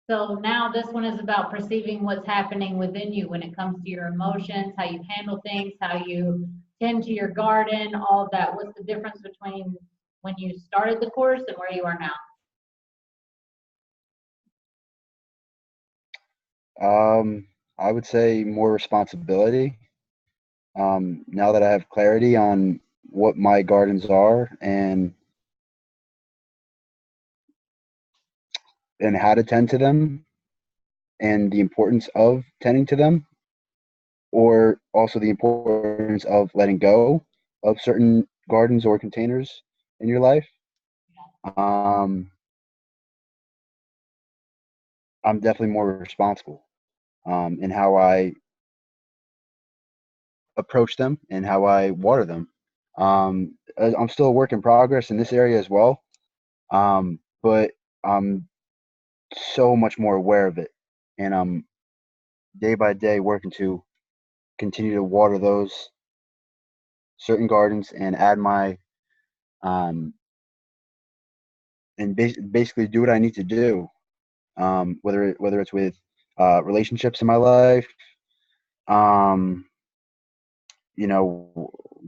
So now this one is about perceiving what's happening within you when it comes to your emotions, how you handle things, how you tend to your garden, all of that. What's the difference between when you started the course and where you are now? I would say more responsibility. Now that I have clarity on what my gardens are and how to tend to them and the importance of tending to them, or also the importance of letting go of certain gardens or containers in your life. I'm definitely more responsible in how I approach them and how I water them. I'm still a work in progress in this area as well, but I'm so much more aware of it, and I'm day by day working to continue to water those certain gardens and add my and basically do what I need to do, whether it's with relationships in my life, um,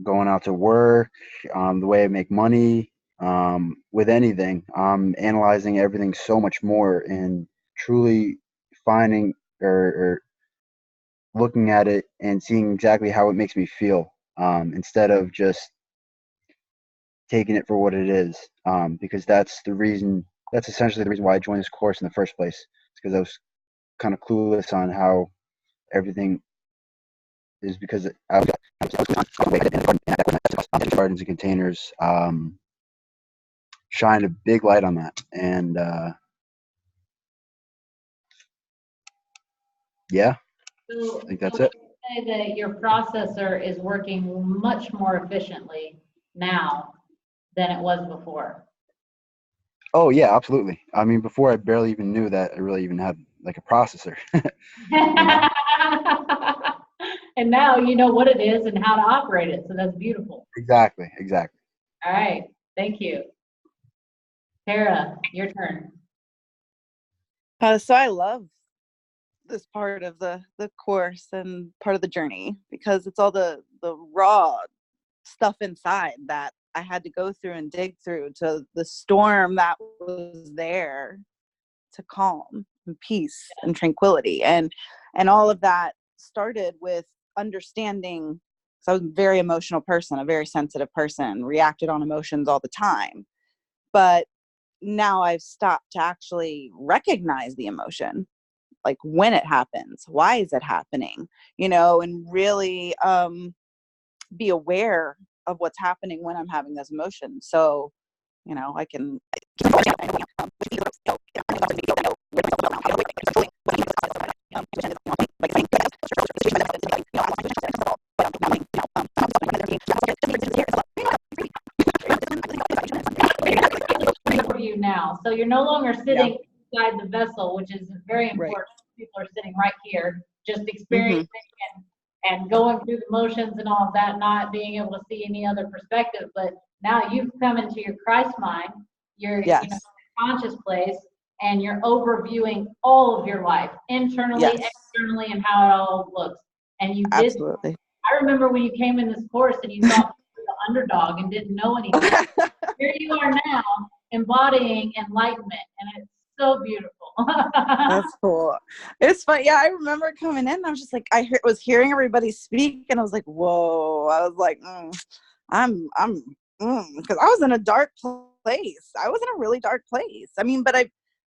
going out to work, the way I make money, with anything. I'm analyzing everything so much more and truly finding or looking at it and seeing exactly how it makes me feel, instead of just taking it for what it is, because that's essentially the reason why I joined this course in the first place. It's because I was kind of clueless on how everything is, because I was gardens and containers, shined a big light on that, and Yeah, So I think that's would it. you say that your processor is working much more efficiently now than it was before? Oh yeah, absolutely. I mean, before I barely even knew that I really even had like a processor. You know? And now you know what it is and how to operate it, so that's beautiful. Exactly, exactly. All right, thank you. Tara, your turn. So I love this part of the course and part of the journey because it's all the raw stuff inside that I had to go through and dig through to the storm that was there to calm and peace and tranquility, and all of that started with understanding. So I was a very emotional person, a very sensitive person, reacted on emotions all the time, but now I've stopped to actually recognize the emotion, like when it happens, why is it happening, and really be aware of what's happening when I'm having those emotions. So, I can For you now, so you're no longer yeah. sitting inside the vessel, which is very Right. important. People are sitting right here, just Mm-hmm. experiencing and going through the motions and all of that, not being able to see any other perspective. But now you've come into your Christ mind, your Yes. conscious place, and you're overviewing all of your life, internally, Yes. externally, and how it all looks. And you did. Absolutely. I remember when you came in this course and you thought you were the underdog and didn't know anything. Here you are now, embodying enlightenment, and it's so beautiful. That's cool. It's fun. Yeah, I remember coming in and I was just like, was hearing everybody speak and I was like, whoa. I was like, because I was in a dark place. I was in a really dark place. I mean, but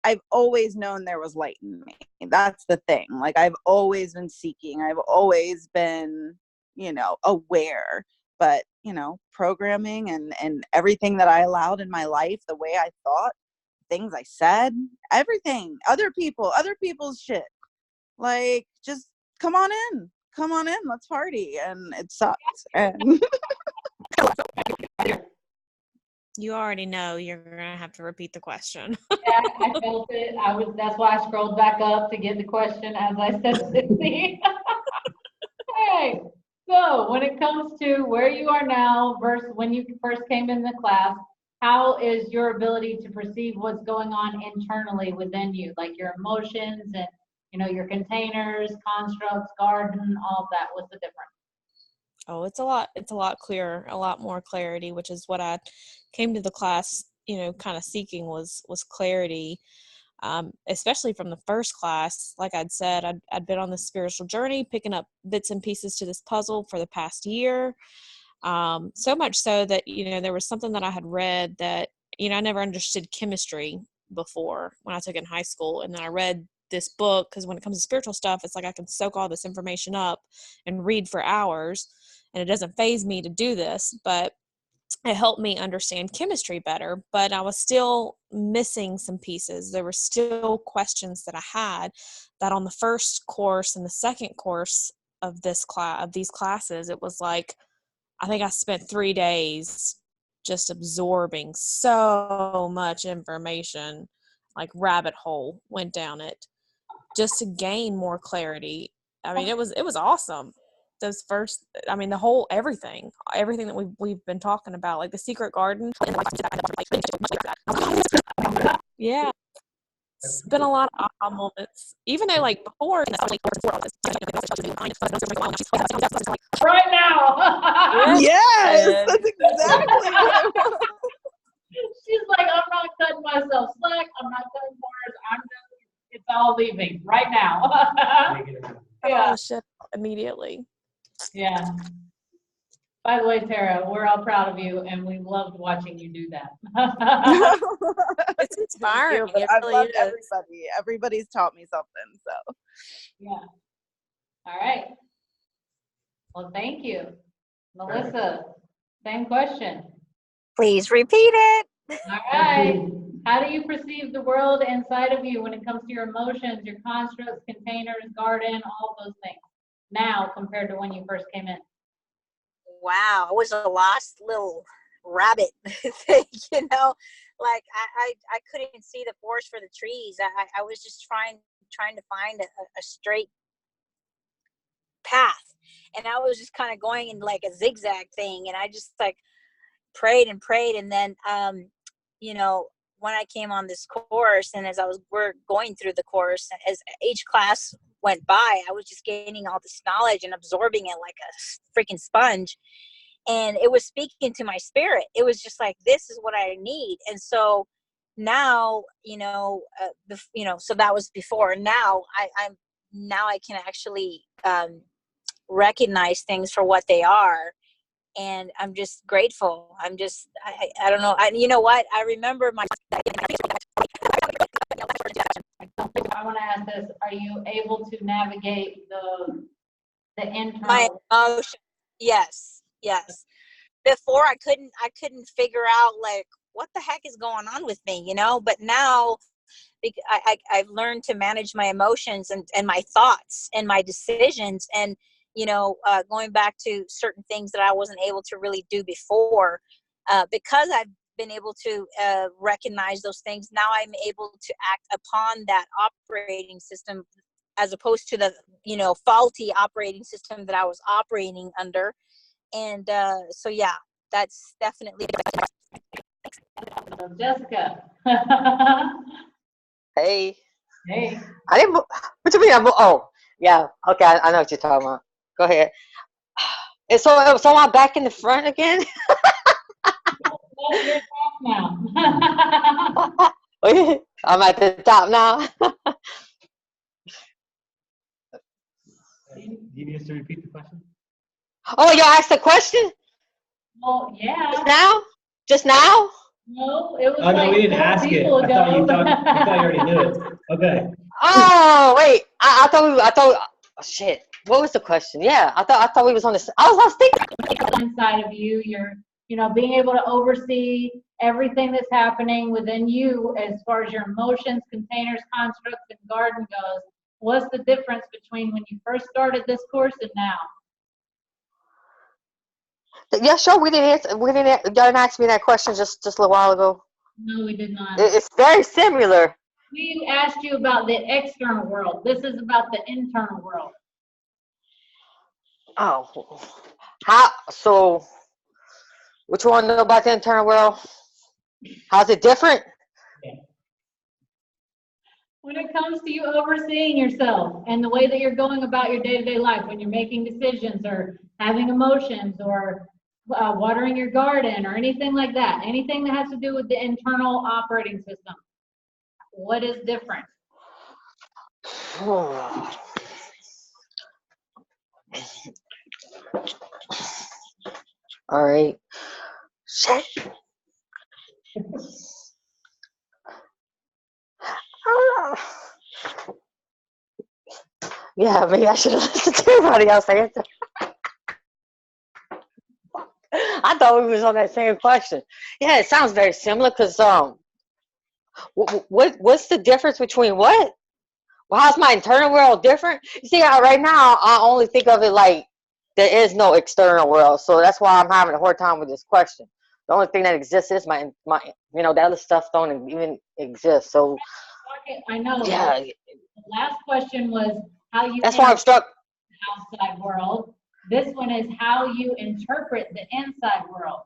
I've always known there was light in me. That's the thing. Like I've always been seeking. I've always been, aware. But, programming and everything that I allowed in my life, the way I thought, things I said, everything, other people's shit. Like, just come on in, let's party. And it sucked. And You already know you're gonna have to repeat the question. Yeah, I felt it. That's why I scrolled back up to get the question as I said 60. Hey, so when it comes to where you are now versus when you first came in the class, how is your ability to perceive what's going on internally within you, like your emotions and your containers, constructs, garden, all of that? What's the difference? Oh, it's a lot clearer, a lot more clarity, which is what I came to the class, kind of seeking was clarity. Especially from the first class, like I'd said, I'd been on this spiritual journey, picking up bits and pieces to this puzzle for the past year. So much so that, there was something that I had read that, I never understood chemistry before when I took it in high school. And then I read this book because when it comes to spiritual stuff, it's like I can soak all this information up and read for hours. And it doesn't faze me to do this, but it helped me understand chemistry better, but I was still missing some pieces. There were still questions that I had that on the first course and the second course of these classes, it was like, I think I spent 3 days just absorbing so much information, like rabbit hole went down it just to gain more clarity. I mean, it was awesome. Those first, I mean, the whole everything that we've been talking about, like the secret garden. Yeah, it's been a lot of aha moments. Even though, like before, Right now. yes, that's exactly what I want. She's like, I'm not cutting myself slack. I'm not cutting corners. It's all leaving right now. Yeah. Oh shit! Immediately. Yeah. By the way, Tara, we're all proud of you, and we loved watching you do that. It's inspiring. Thank you, It I've really loved is. everybody. Everybody's taught me something. So Yeah. All right. Well, thank you. Melissa, same question. Please repeat it. All right. How do you perceive the world inside of you when it comes to your emotions, your constructs, containers, garden, all of those things now compared to when you first came in? Wow, I was a lost little rabbit thing, you know, like I couldn't see the forest for the trees. I was just trying to find a straight path, and I was just kind of going in like a zigzag thing, and I just like prayed and prayed, and then you know, when I came on this course, and as we're going through the course, as each class went by, I was just gaining all this knowledge and absorbing it like a freaking sponge, and it was speaking to my spirit. It was just like, this is what I need. And so now, you know, so that was before. Now I can actually recognize things for what they are, and I'm just grateful. I don't know. You know what? I remember my. I want to ask this: are you able to navigate the internal? My emotion. Yes. Before I couldn't figure out like what the heck is going on with me, you know. But now, I've learned to manage my emotions and my thoughts and my decisions, and you know, going back to certain things that I wasn't able to really do before, because I've been able to recognize those things. Now I'm able to act upon that operating system, as opposed to the, you know, faulty operating system that I was operating under. And so yeah, that's definitely. Jessica. Hey. Hey. I didn't. What you mean? Oh, yeah. Okay, I know what you're talking about. Go ahead. And so I'm back in the front again. Well, you're off now. I'm at the top now. Do you need us to repeat the question? Oh, y'all asked a question Well, yeah. Just now? No, it was Oh, no, like we didn't 4 ask it. people I thought you ago. already knew it. Okay. Oh, wait. I thought. Oh, shit. What was the question? Yeah, I thought we was on this. I was thinking. Inside of you, you're, you know, being able to oversee everything that's happening within you as far as your emotions, containers, constructs, and garden goes. What's the difference between when you first started this course and now? Yeah, sure. We didn't answer. Y'all didn't ask me that question just a little while ago. No, we did not. It's very similar. We asked you about the external world. This is about the internal world. Oh, how? So, what you want to know about the internal world? How's it different? When it comes to you overseeing yourself and the way that you're going about your day-to-day life, when you're making decisions or having emotions or watering your garden or anything like that, anything that has to do with the internal operating system, what is different? All right. Shit. Yeah, maybe I should have listened to everybody else answer. I thought we was on that same question. Yeah, it sounds very similar because what's the difference between what? Well, how's my internal world different? You see, right now I only think of it like there is no external world, so that's why I'm having a hard time with this question. The only thing that exists is my you know, the other stuff don't even exist. So I know. yeah, The last question was how you. that's why I'm stuck. The outside world. This one is how you interpret the inside world.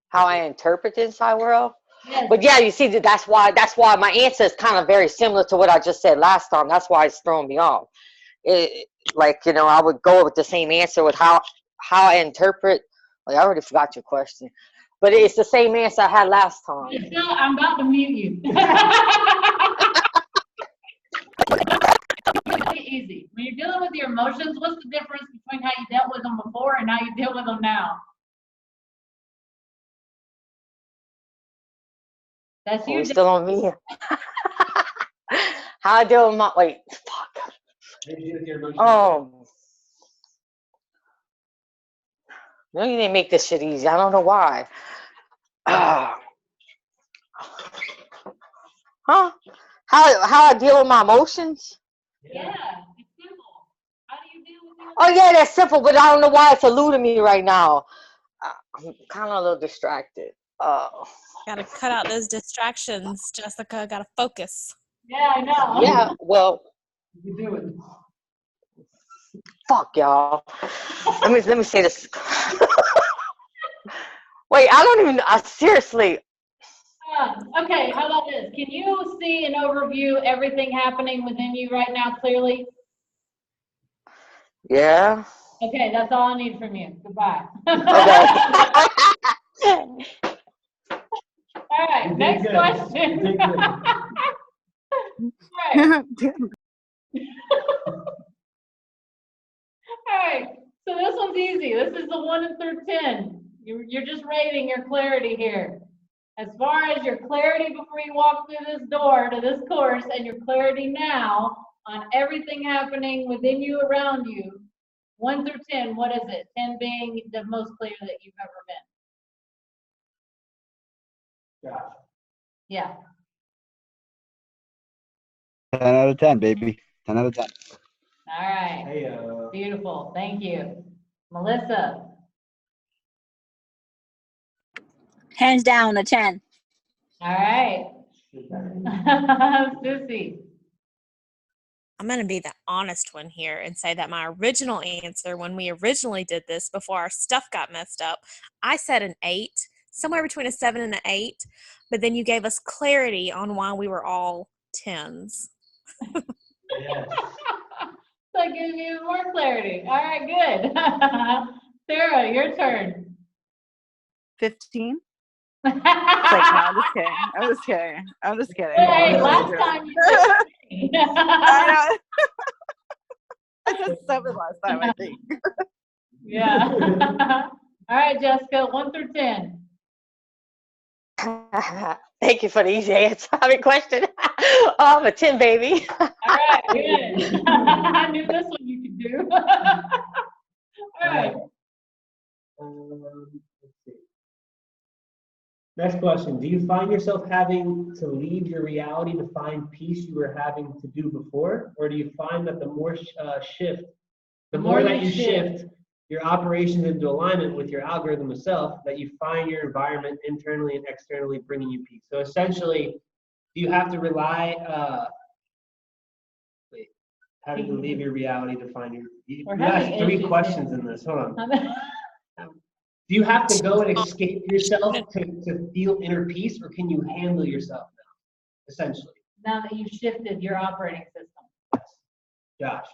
How I interpret the inside world. Yes. But yeah, you see, that's why my answer is kind of very similar to what I just said last time. That's why it's throwing me off. Like, you know, I would go with the same answer with how I interpret. Like, I already forgot your question, but it's the same answer I had last time. I'm about to mute you. Easy. When you're dealing with your emotions, what's the difference between how you dealt with them before and how you deal with them now? That's you. Still on me. How I deal with my fuck. No, you didn't make this shit easy. I don't know why. Huh? How I deal with my emotions? Yeah, it's simple. How do you deal with your Oh yeah, that's simple, but I don't know why it's eluding me right now. I'm kind of a little distracted. Gotta cut out those distractions, Jessica. Gotta focus. Yeah, I know. Yeah, well, You can do it. fuck y'all. Let me say this. Wait, I don't even. Seriously. Okay, how about this? Can you see and overview everything happening within you right now clearly? Yeah. Okay, that's all I need from you. Goodbye. Okay. All right, You did next good. question. You did good. Right. All right, so this one's easy. This is the 1 through 10. You're just rating your clarity here. As far as your clarity before you walk through this door to this course and your clarity now on everything happening within you, around you, 1 through 10, what is it? 10 being the most clear that you've ever been. Josh. Yeah. 10 out of 10, baby. 10 out of 10. All right. Hey, Beautiful. Thank you. Melissa. Hands down, a 10. All right. Susie. I'm going to be the honest one here and say that my original answer, when we originally did this before our stuff got messed up, I said an 8, somewhere between a 7 and an 8. But then you gave us clarity on why we were all 10s. yes. That gives you more clarity. All right, good. Sarah, your turn. 15. It's like, no, I'm just kidding. I'm just kidding. I'm just kidding. Hey, I'm last just time you did. I know. I said 7 last time, I think. Yeah. All right, Jessica, 1 through 10. Thank you for the easy answer. Question. Oh, I'm a 10, baby. All right, good. I knew this one you could do. All right. Let's see. Next question. Do you find yourself having to leave your reality to find peace you were having to do before? Or do you find that the more that you shift your operations into alignment with your algorithm of self, that you find your environment internally and externally bringing you peace? So essentially, do you have to rely, having to leave your reality to find your, you asked 3 questions in this, hold on. Do you have to go and escape yourself to feel inner peace, or can you handle yourself now, essentially? Now that you've shifted your operating system. Yes. Josh.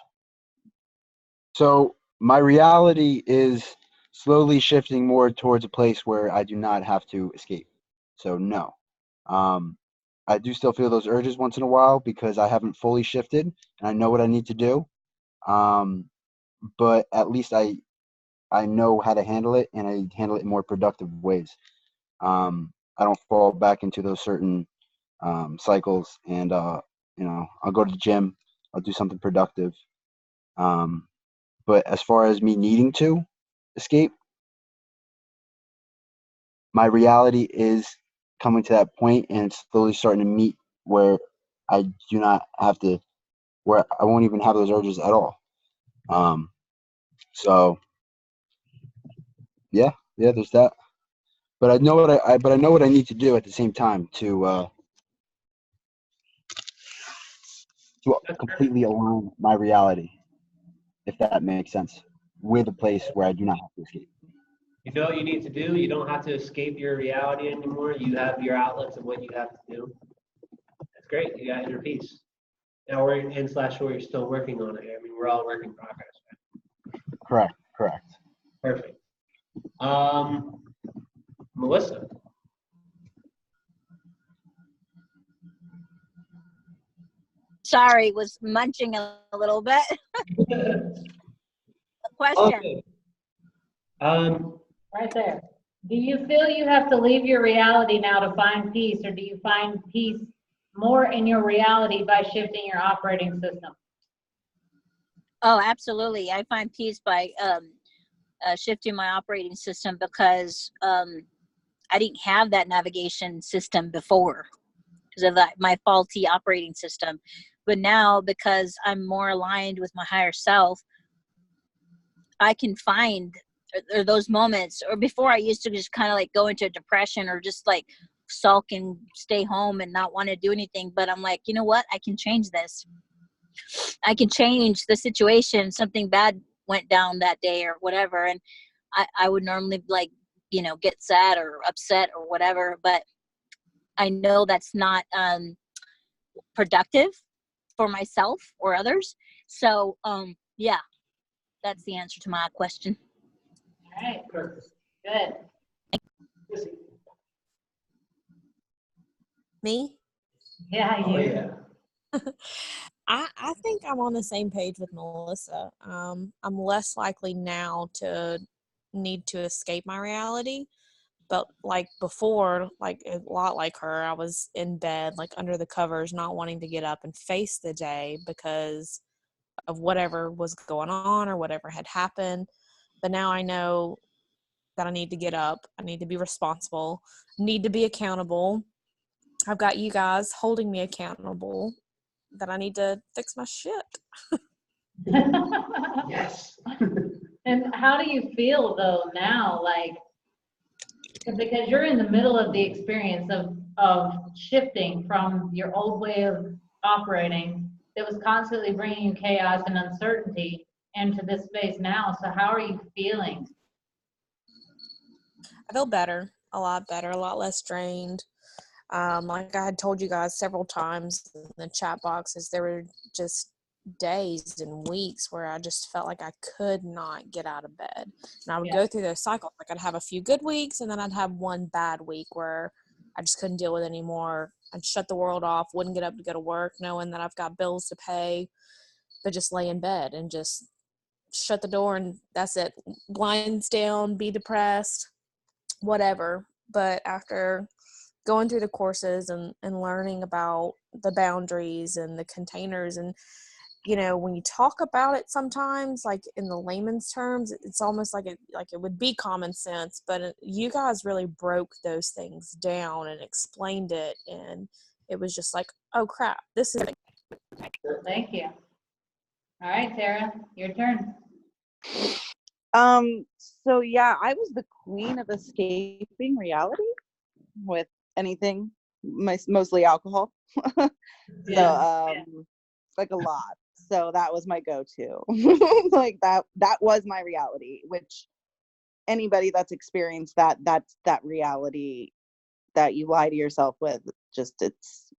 So my reality is slowly shifting more towards a place where I do not have to escape. So no. I do still feel those urges once in a while because I haven't fully shifted and I know what I need to do. But at least I know how to handle it, and I handle it in more productive ways. I don't fall back into those certain cycles, and I'll go to the gym, I'll do something productive. But as far as me needing to escape, my reality is coming to that point, and it's slowly starting to meet where I do not have to, where I won't even have those urges at all. So yeah, there's that. But I know what I need to do at the same time to completely align my reality, if that makes sense, with a place where I do not have to escape. You know what you need to do. You don't have to escape your reality anymore. You have your outlets of what you have to do. That's great. You got inner peace. Now we're in / where you're still working on it. I mean, we're all work in progress. Right? Correct. Perfect. Melissa. Sorry, was munching a little bit. Question. Okay. Right there. Do you feel you have to leave your reality now to find peace, or do you find peace more in your reality by shifting your operating system? Oh, absolutely. I find peace by shifting my operating system because I didn't have that navigation system before because of my faulty operating system. But now, because I'm more aligned with my higher self, I can find or those moments. Or before, I used to just kind of like go into a depression or just like sulk and stay home and not want to do anything. But I'm like, you know what? I can change this. I can change the situation. Something bad went down that day or whatever, and I would normally like, you know, get sad or upset or whatever, but I know that's not productive for myself or others. So yeah, that's the answer to my question. All right, good. Me? Yeah, Oh, you. yeah. I think I'm on the same page with Melissa. I'm less likely now to need to escape my reality. But like before, like a lot like her, I was in bed, like under the covers, not wanting to get up and face the day because of whatever was going on or whatever had happened. But now I know that I need to get up. I need to be responsible, need to be accountable. I've got you guys holding me accountable that I need to fix my shit. Yes. And how do you feel though now, like, because you're in the middle of the experience of shifting from your old way of operating that was constantly bringing you chaos and uncertainty into this space now. So how are you feeling? I feel better, a lot better, a lot less drained. Like I had told you guys several times in the chat boxes, there were just days and weeks where I just felt like I could not get out of bed. And I would go through those cycles. Like I'd have a few good weeks and then I'd have one bad week where I just couldn't deal with it anymore. I'd shut the world off, wouldn't get up to go to work, knowing that I've got bills to pay, but just lay in bed and just shut the door and that's it. Blinds down, be depressed, whatever. But after going through the courses and learning about the boundaries and the containers, and you know, when you talk about it sometimes like in the layman's terms, it's almost like it would be common sense, but you guys really broke those things down and explained it, and it was just like, oh crap, this is Thank you. All right, Tara, your turn. So yeah, I was the queen of escaping reality with anything, mostly alcohol. Like a lot. So that was my go-to. Like that was my reality, which anybody that's experienced that's that reality that you lie to yourself with. Just it's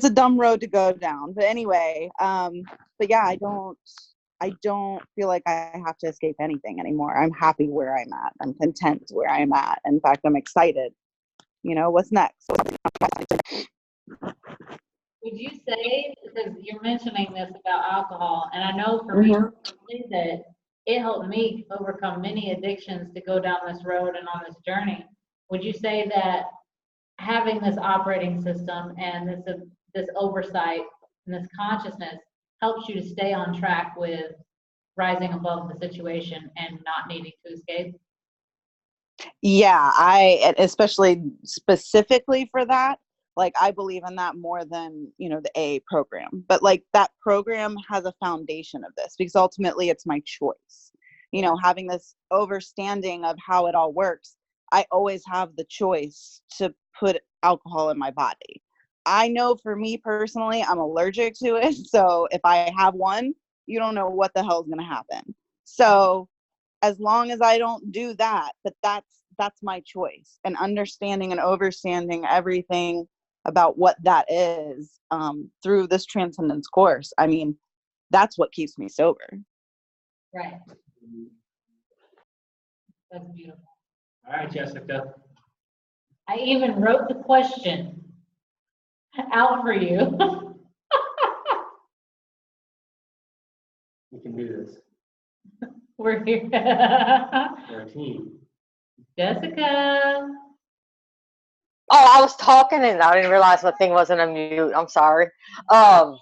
a dumb road to go down. But anyway, but yeah, I don't feel like I have to escape anything anymore. I'm happy where I'm at. I'm content where I'm at. In fact, I'm excited. You know, what's next? Would you say, because you're mentioning this about alcohol, and I know for me personally that it helped me overcome many addictions to go down this road and on this journey. Would you say that having this operating system and this oversight and this consciousness helps you to stay on track with rising above the situation and not needing to escape? Yeah, I especially specifically for that, like I believe in that more than, you know, the AA program. But like that program has a foundation of this because ultimately it's my choice. You know, having this understanding of how it all works, I always have the choice to put alcohol in my body. I know for me personally, I'm allergic to it. So if I have one, you don't know what the hell is going to happen. So as long as I don't do that, but that's my choice. And understanding and understanding everything about what that is through this Transcendence course. I mean, that's what keeps me sober. Right. That's beautiful. All right, Jessica. I even wrote the question out for you. We can do this. We're here. We're a team. Jessica. Oh, I was talking and I didn't realize my thing wasn't on mute. I'm sorry. Yeah,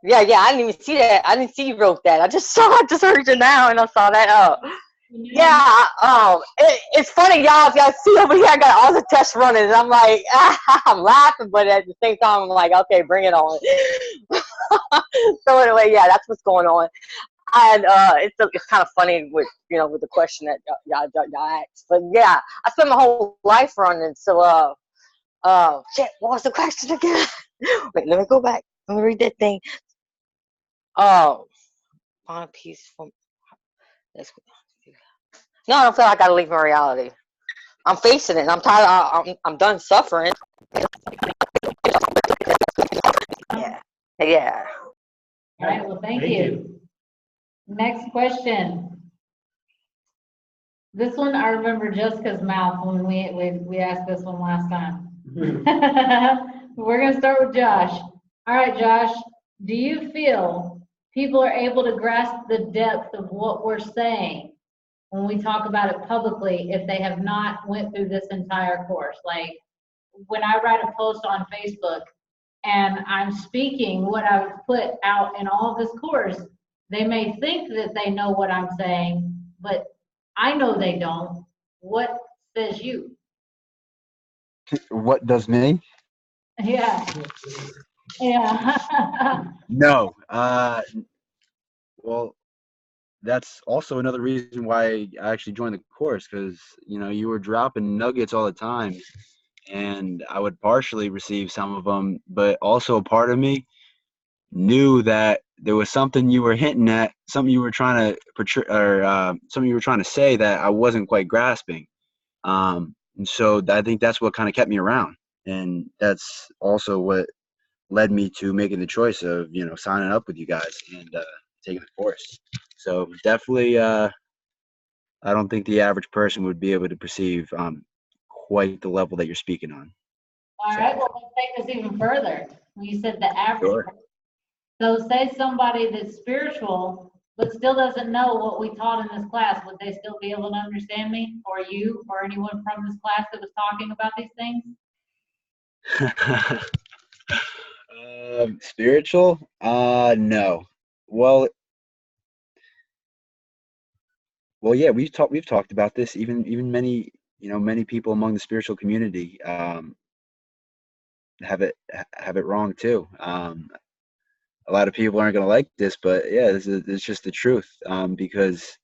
I didn't even see that. I didn't see you wrote that. I just heard you now and I saw that. Oh, Yeah, it's funny, y'all. If y'all see over here, I got all the tests running, and I'm like, I'm laughing, but at the same time, I'm like, okay, bring it on. So anyway, yeah, that's what's going on, and it's kind of funny with with the question that y'all asked. But yeah, I spent my whole life running. So shit, what was the question again? Wait, let me go back. Let me read that thing. Oh, find peace from this. No, I don't feel like I gotta leave my reality. I'm facing it. I'm tired. I'm done suffering. Yeah. Yeah. All right, well, thank you. Next question. This one, I remember Jessica's mouth when we asked this one last time. We're gonna start with Josh. All right, Josh, do you feel people are able to grasp the depth of what we're saying when we talk about it publicly if they have not went through this entire course? Like when I write a post on Facebook and I'm speaking what I've put out in all this course, they may think that they know what I'm saying, but I know they don't. What says you? What does me? Yeah. Yeah. No. Well, that's also another reason why I actually joined the course, because you were dropping nuggets all the time, and I would partially receive some of them, but also a part of me knew that there was something you were hinting at, something you were trying to portray, or something you were trying to say that I wasn't quite grasping. And so I think that's what kind of kept me around, and that's also what led me to making the choice of signing up with you guys and taking the course. So definitely, I don't think the average person would be able to perceive quite the level that you're speaking on. All right, well, let's take this even further. You said the average Sure. person. So say somebody that's spiritual but still doesn't know what we taught in this class, would they still be able to understand me or you or anyone from this class that was talking about these things? Spiritual? No. Well, yeah, we've talked about this. Even many people among the spiritual community have it wrong too. A lot of people aren't going to like this, but yeah, it's just the truth. Because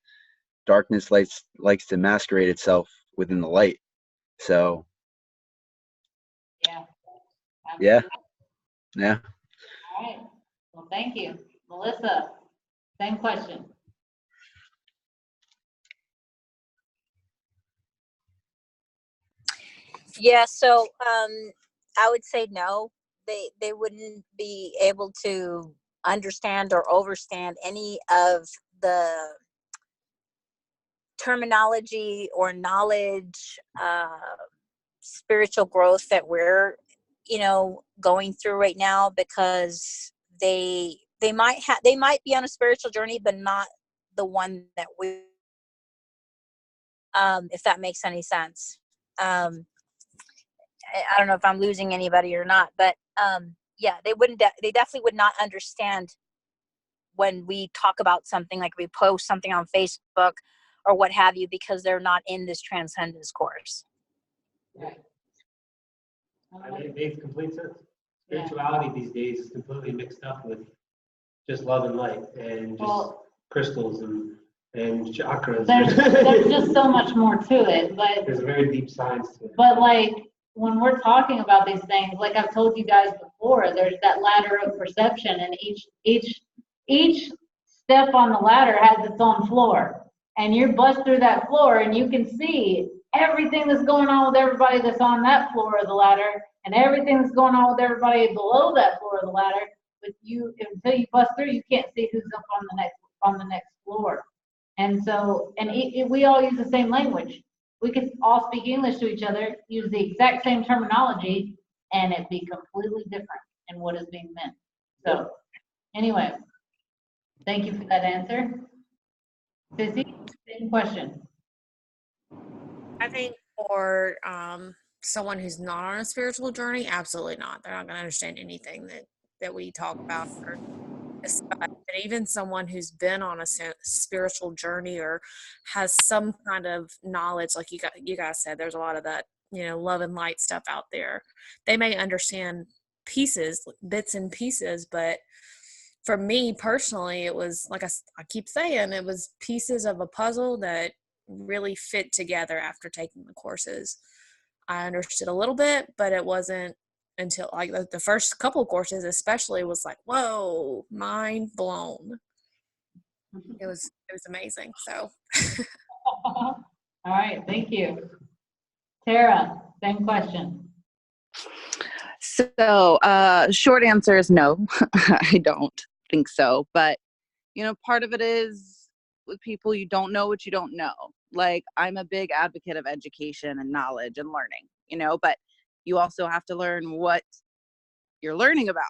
darkness likes to masquerade itself within the light. So Yeah. yeah, Absolutely. yeah. All right. Well, thank you. Melissa, same question. Yeah, so I would say no. They wouldn't be able to understand or overstand any of the terminology or knowledge, spiritual growth that we're going through right now, because they might be on a spiritual journey, but not the one that we, if that makes any sense. I don't know if I'm losing anybody or not, but yeah, they definitely would not understand when we talk about something, like we post something on Facebook or what have you, because they're not in this Transcendence course. Right. I mean, it makes complete sense. Spirituality these days is completely mixed up with just love and light and just crystals and chakras. There's just so much more to it, but there's a very deep science to it. But like when we're talking about these things, like I've told you guys before, there's that ladder of perception, and each step on the ladder has its own floor. And you bust through that floor and you can see everything that's going on with everybody that's on that floor of the ladder and everything that's going on with everybody below that floor of the ladder. But until you bust through, you can't see who's up on the next floor. And so, we all use the same language. We could all speak English to each other, use the exact same terminology, and it be completely different in what is being meant. So, anyway, thank you for that answer. Sissy, same question. I think for someone who's not on a spiritual journey, absolutely not. They're not going to understand anything that we talk about or and even someone who's been on a spiritual journey or has some kind of knowledge, like you guys said, there's a lot of that, love and light stuff out there. They may understand pieces, bits and pieces, but for me personally, it was like I keep saying, it was pieces of a puzzle that really fit together after taking the courses. I understood a little bit, but it wasn't until like the first couple courses especially was like, whoa, mind blown. It was amazing. So All right, thank you. Tara, same question. So, short answer is no, I don't think so. But, part of it is with people, you don't know what you don't know. Like, I'm a big advocate of education and knowledge and learning, but you also have to learn what you're learning about.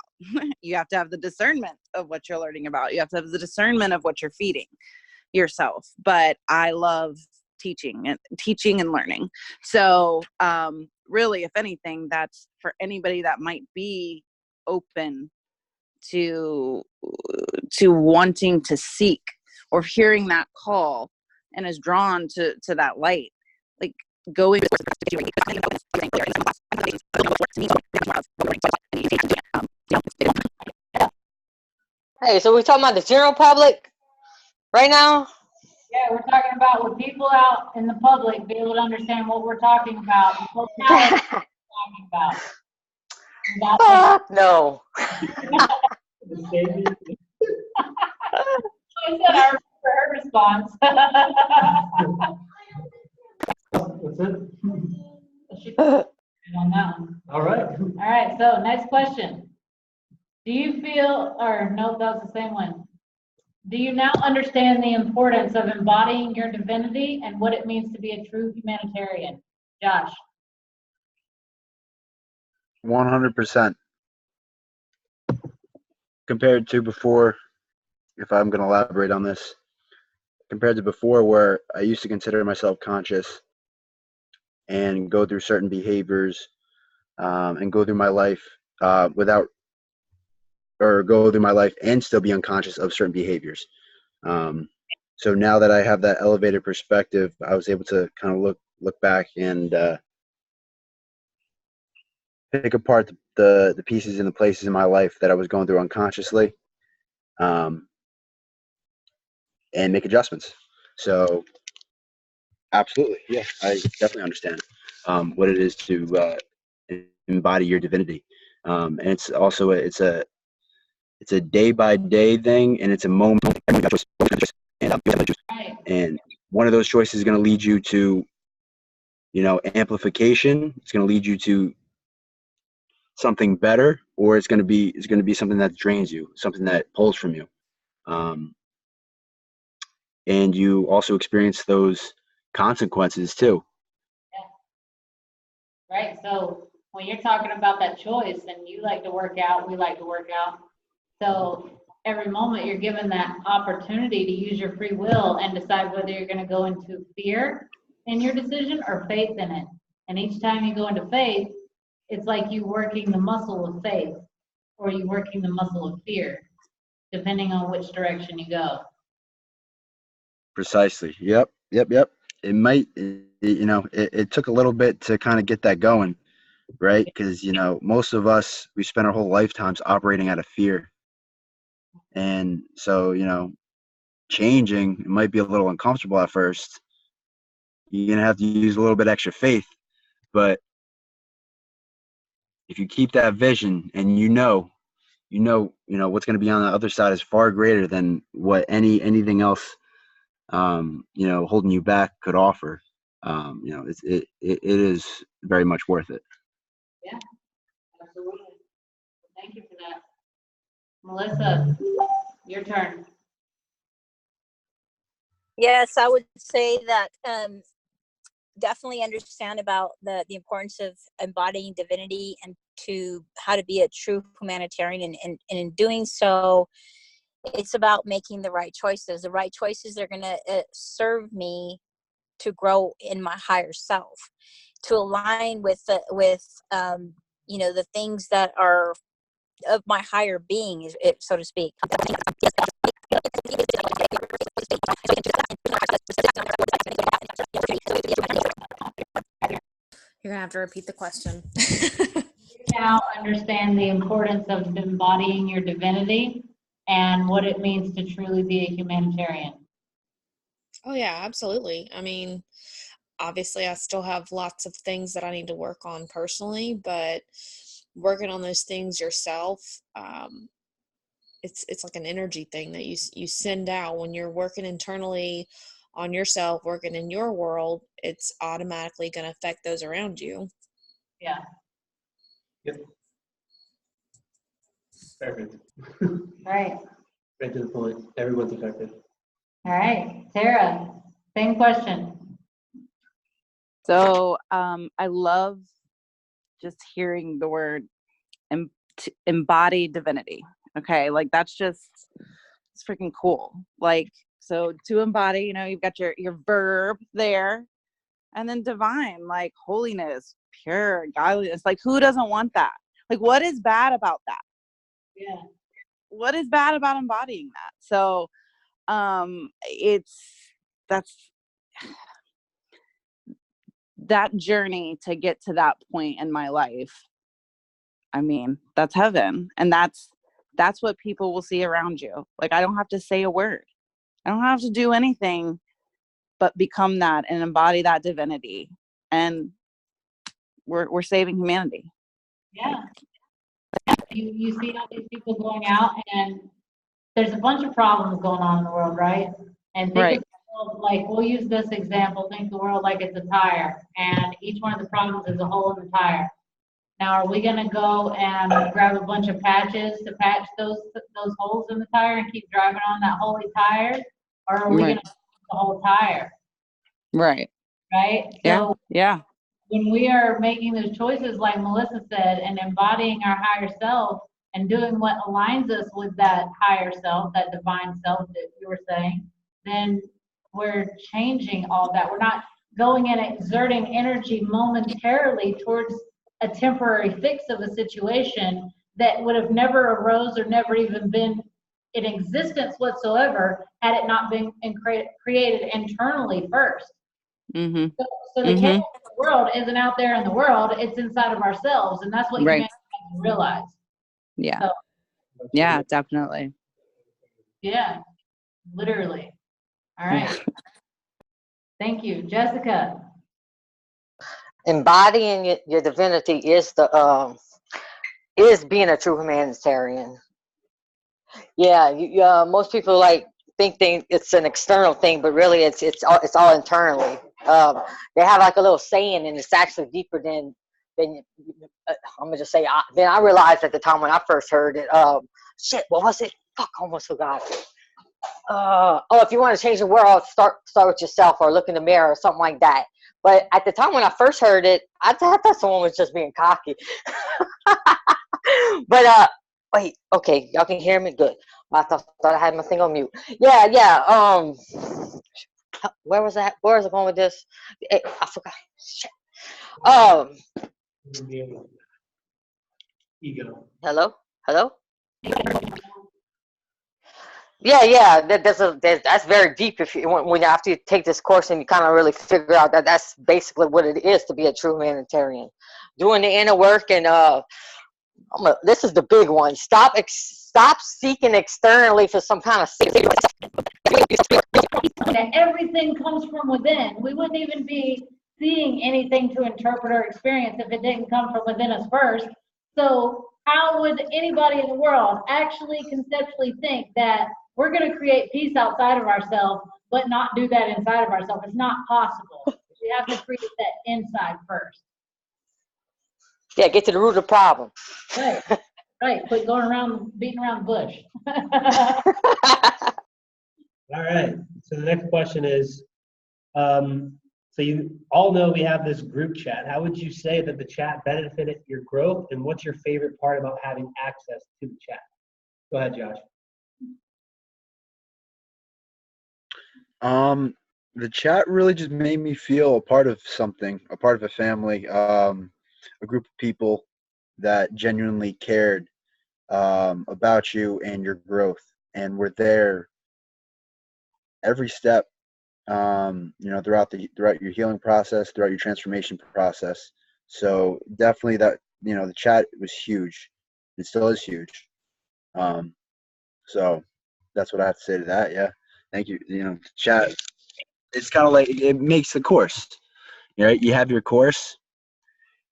You have to have the discernment of what you're learning about. You have to have the discernment of what you're feeding yourself. But I love teaching and learning. So really, if anything, that's for anybody that might be open to wanting to seek or hearing that call and is drawn to that light, like going Hey, so we're talking about the general public right now? Yeah, we're talking about with people out in the public be able to understand what we're talking about, the totality of what we're talking about. No. I said I remember her response. That's it. She on that one. All right. All right, so next question. Do you feel, or no, that was the same one. Do you now understand the importance of embodying your divinity and what it means to be a true humanitarian? Josh. 100%. Compared to before, if I'm going to elaborate on this, compared to before where I used to consider myself conscious and go through certain behaviors and go through my life go through my life and still be unconscious of certain behaviors. So now that I have that elevated perspective, I was able to kind of look back and pick apart the pieces and the places in my life that I was going through unconsciously, and make adjustments. So absolutely, yeah, I definitely understand what it is to embody your divinity, and it's also it's a day by day thing, and it's a moment. And one of those choices is going to lead you to, amplification. It's going to lead you to something better, or it's going to be something that drains you, something that pulls from you. And you also experience those consequences too. Yeah. Right. So when you're talking about that choice, and you like to work out, we like to work out. So every moment you're given that opportunity to use your free will and decide whether you're going to go into fear in your decision or faith in it. And each time you go into faith, it's like you working the muscle of faith or you working the muscle of fear, depending on which direction you go. Precisely. Yep. It took a little bit to kind of get that going, right? Because most of us, we spend our whole lifetimes operating out of fear, and so changing, it might be a little uncomfortable at first. You're gonna have to use a little bit extra faith, but if you keep that vision and what's going to be on the other side is far greater than what anything else holding you back could offer. It is very much worth it. Yeah, absolutely. Thank you for that. Melissa, your turn. Yes, I would say that definitely understand about the importance of embodying divinity and to how to be a true humanitarian. And in doing so, it's about making the right choices. The right choices are going to serve me to grow in my higher self, to align with the things that are my higher being, so to speak. You're gonna have to repeat the question. Now understand the importance of embodying your divinity and what it means to truly be a humanitarian. Oh yeah, absolutely. I mean, obviously I still have lots of things that I need to work on personally, but working on those things yourself, it's like an energy thing that you send out when you're working internally on yourself, working in your world. It's automatically going to affect those around you. Yeah. Yep. Perfect. Right. Right to the point. Everyone's affected. All right. Tara, same question. So I love just hearing the word embody divinity. Okay, like it's freaking cool. Like, so to embody, you've got your verb there, and then divine, like holiness, pure, godliness. Like, who doesn't want that? Like, what is bad about that? Yeah. What is bad about embodying that? So that's that journey to get to that point in my life. I mean, that's heaven. And that's what people will see around you. Like, I don't have to say a word. I don't have to do anything but become that and embody that divinity. And we're saving humanity. Yeah. You see all these people going out, and there's a bunch of problems going on in the world, right? And think Right. of the world, like, we'll use this example, think the world like it's a tire, and each one of the problems is a hole in the tire. Now, are we gonna go and grab a bunch of patches to patch those holes in the tire and keep driving on that holy tire? Or are we Right. gonna fix the whole tire, Right. right? Yeah. So Yeah. when we are making those choices, like Melissa said, and embodying our higher self and doing what aligns us with that higher self, that divine self that you were saying, then we're changing all that. We're not going and exerting energy momentarily towards a temporary fix of a situation that would have never arose or never even been in existence whatsoever had it not been created internally first. Mm-hmm. So the chaos of the world isn't out there in the world, it's inside of ourselves, and that's what Right. humanity has to realize. Yeah. So, Yeah, definitely. yeah, literally. All right. Yeah. Thank you. Jessica. Embodying your divinity is being a true humanitarian. Yeah, most people think it's an external thing, but really it's all internally. They have like a little saying, and it's actually deeper than I'm gonna just say. Then I realized at the time when I first heard it. Shit, what was it? Fuck, I almost forgot. If you want to change the world, start with yourself, or look in the mirror, or something like that. But at the time when I first heard it, I thought someone was just being cocky. But wait, okay, y'all can hear me? Good. I thought I had my thing on mute. Yeah. Where was that? Where was I going with this? I forgot. Shit. Ego. Hello. Yeah. That's very deep. If you when after you take this course and you kind of really figure out that that's basically what it is to be a true humanitarian, doing the inner work and this is the big one. Stop seeking externally for some kind of safety. That everything comes from within. We wouldn't even be seeing anything to interpret or experience if it didn't come from within us first. So how would anybody in the world actually conceptually think that we're going to create peace outside of ourselves, but not do that inside of ourselves? It's not possible. We have to create that inside first. Yeah, get to the root of the problem. Right. Quit going around beating around the bush. All right. So the next question is, so you all know we have this group chat. How would you say that the chat benefited your growth, and what's your favorite part about having access to the chat? Go ahead, Josh. The chat really just made me feel a part of something, a part of a family, a group of people that genuinely cared about you and your growth, and we're there every step, throughout your healing process, throughout your transformation process. So definitely that, the chat was huge. It still is huge. So that's what I have to say to that. Yeah. Thank you. Chat, it's kind of like, it makes the course, right? You have your course,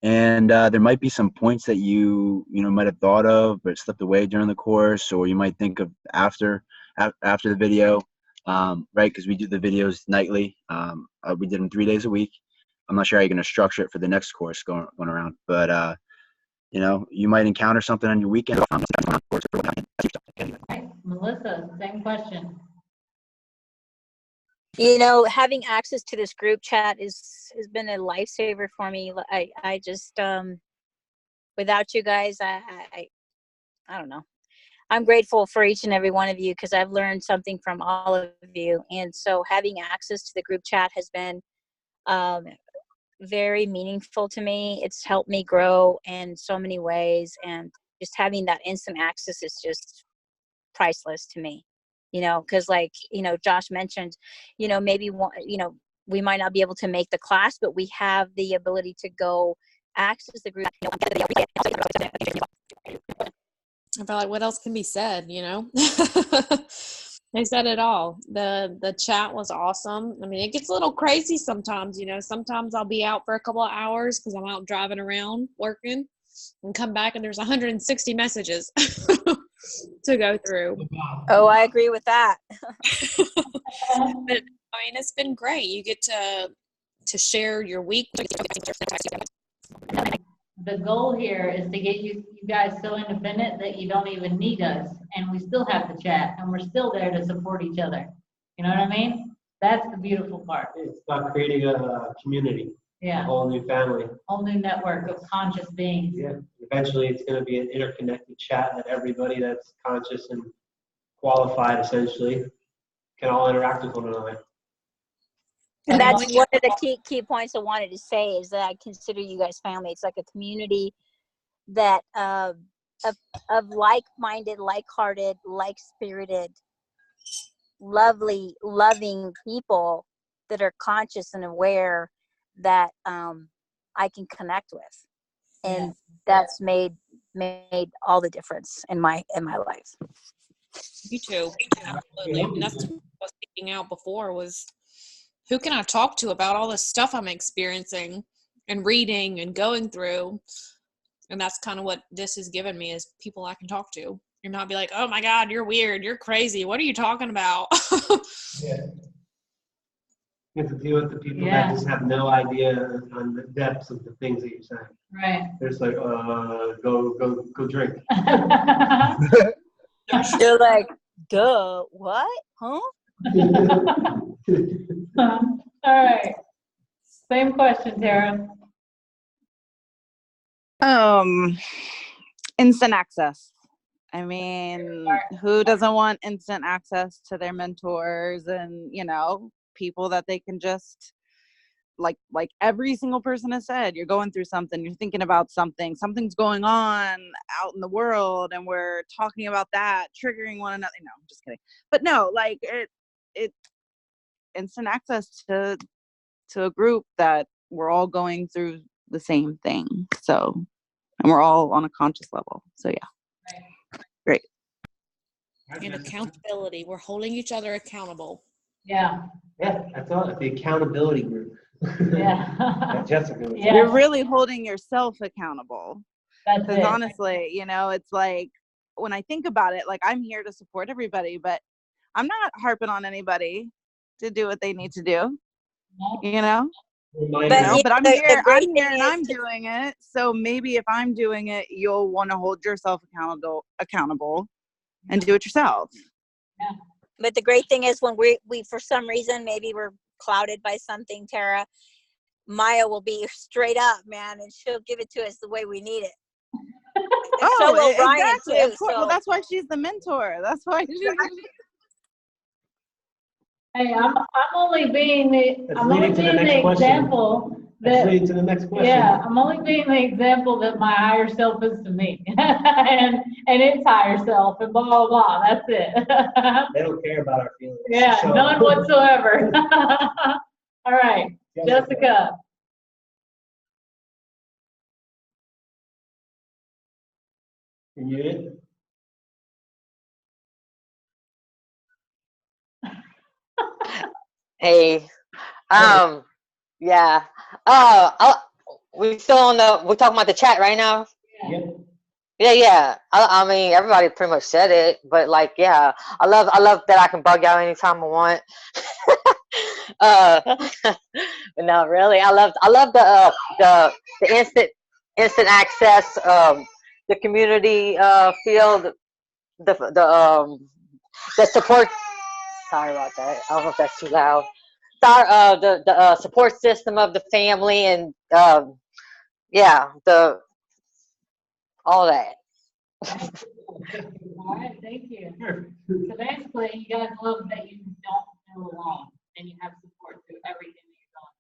and there might be some points that you might have thought of but slipped away during the course, or you might think of after the video, right? Because we do the videos nightly. We did them 3 days a week. I'm not sure how you're going to structure it for the next course going around, but you might encounter something on your weekend. Right. Melissa, same question. Having access to this group chat has been a lifesaver for me. I just without you guys, I don't know. I'm grateful for each and every one of you because I've learned something from all of you, and so having access to the group chat has been very meaningful to me. It's helped me grow in so many ways, and just having that instant access is just priceless to me. Because Josh mentioned, maybe we might not be able to make the class, but we have the ability to go access the group. I feel like what else can be said, They said it all. The chat was awesome. I mean, it gets a little crazy sometimes, Sometimes I'll be out for a couple of hours because I'm out driving around working and come back and there's 160 messages to go through. Oh, I agree with that. But I mean, it's been great. You get to share your week. The goal here is to get you guys so independent that you don't even need us, and we still have the chat, and we're still there to support each other. You know what I mean? That's the beautiful part. It's about creating a community, a Yeah, whole new family. whole new network of conscious beings. Yeah. Eventually, it's going to be an interconnected chat that everybody that's conscious and qualified, essentially, can all interact with one another. And that's one of the key points I wanted to say is that I consider you guys family. It's like a community that of like-minded, like-hearted, like-spirited, lovely, loving people that are conscious and aware that I can connect with, and that's made all the difference in my life. You too. Absolutely. And that's what I was thinking out before was, who can I talk to about all this stuff I'm experiencing and reading and going through? And that's kind of what this has given me, is people I can talk to and not be like, oh my God, you're weird. You're crazy. What are you talking about? Yeah. You have to deal with the people that just have no idea on the depths of the things that you're saying. Right. They're just like, go drink. You're like, duh, what? Huh? All right. Same question, Tara. Instant access. I mean, who doesn't want instant access to their mentors and, people that they can just, like every single person has said, you're going through something, you're thinking about something's going on out in the world, and we're talking about that, triggering one another. No, I'm just kidding. But no, like it instant access to a group that we're all going through the same thing. So, and we're all on a conscious level. So yeah. Great. And accountability. We're holding each other accountable. Yeah. Yeah, that's all. The accountability group. Yeah. That Jessica was Yeah. You're really holding yourself accountable. That's Because it. honestly, it's like, when I think about it, like, I'm here to support everybody, but I'm not harping on anybody to do what they need to do. But I'm here and I'm doing it. So maybe if I'm doing it, you'll want to hold yourself accountable and do it yourself. Yeah. But the great thing is when we for some reason, maybe we're clouded by something, Tara, Maya will be straight up, man, and she'll give it to us the way we need it. Oh, so will Ryan exactly. too. Of course. So. Well, that's why she's the mentor. That's why she's Hey, I'm only being the example Let's lead to the next question. Yeah, I'm only being the example that my higher self is to me, and its higher self, and blah blah blah. That's it. They don't care about our feelings. Yeah, so. none whatsoever. All right, Jessica. You're muted. Hey, yeah. We still on the. We're talking about the chat right now. Yeah. Yeah. I mean, everybody pretty much said it, but like, yeah, I love that I can bug out anytime I want. But no, really, I love the instant access, the community field, the support. Sorry about that. I don't know if that's too loud. The support system of the family, and yeah, all that. All right, thank you. So basically, you guys love that you don't feel alone and you have support through everything that you're going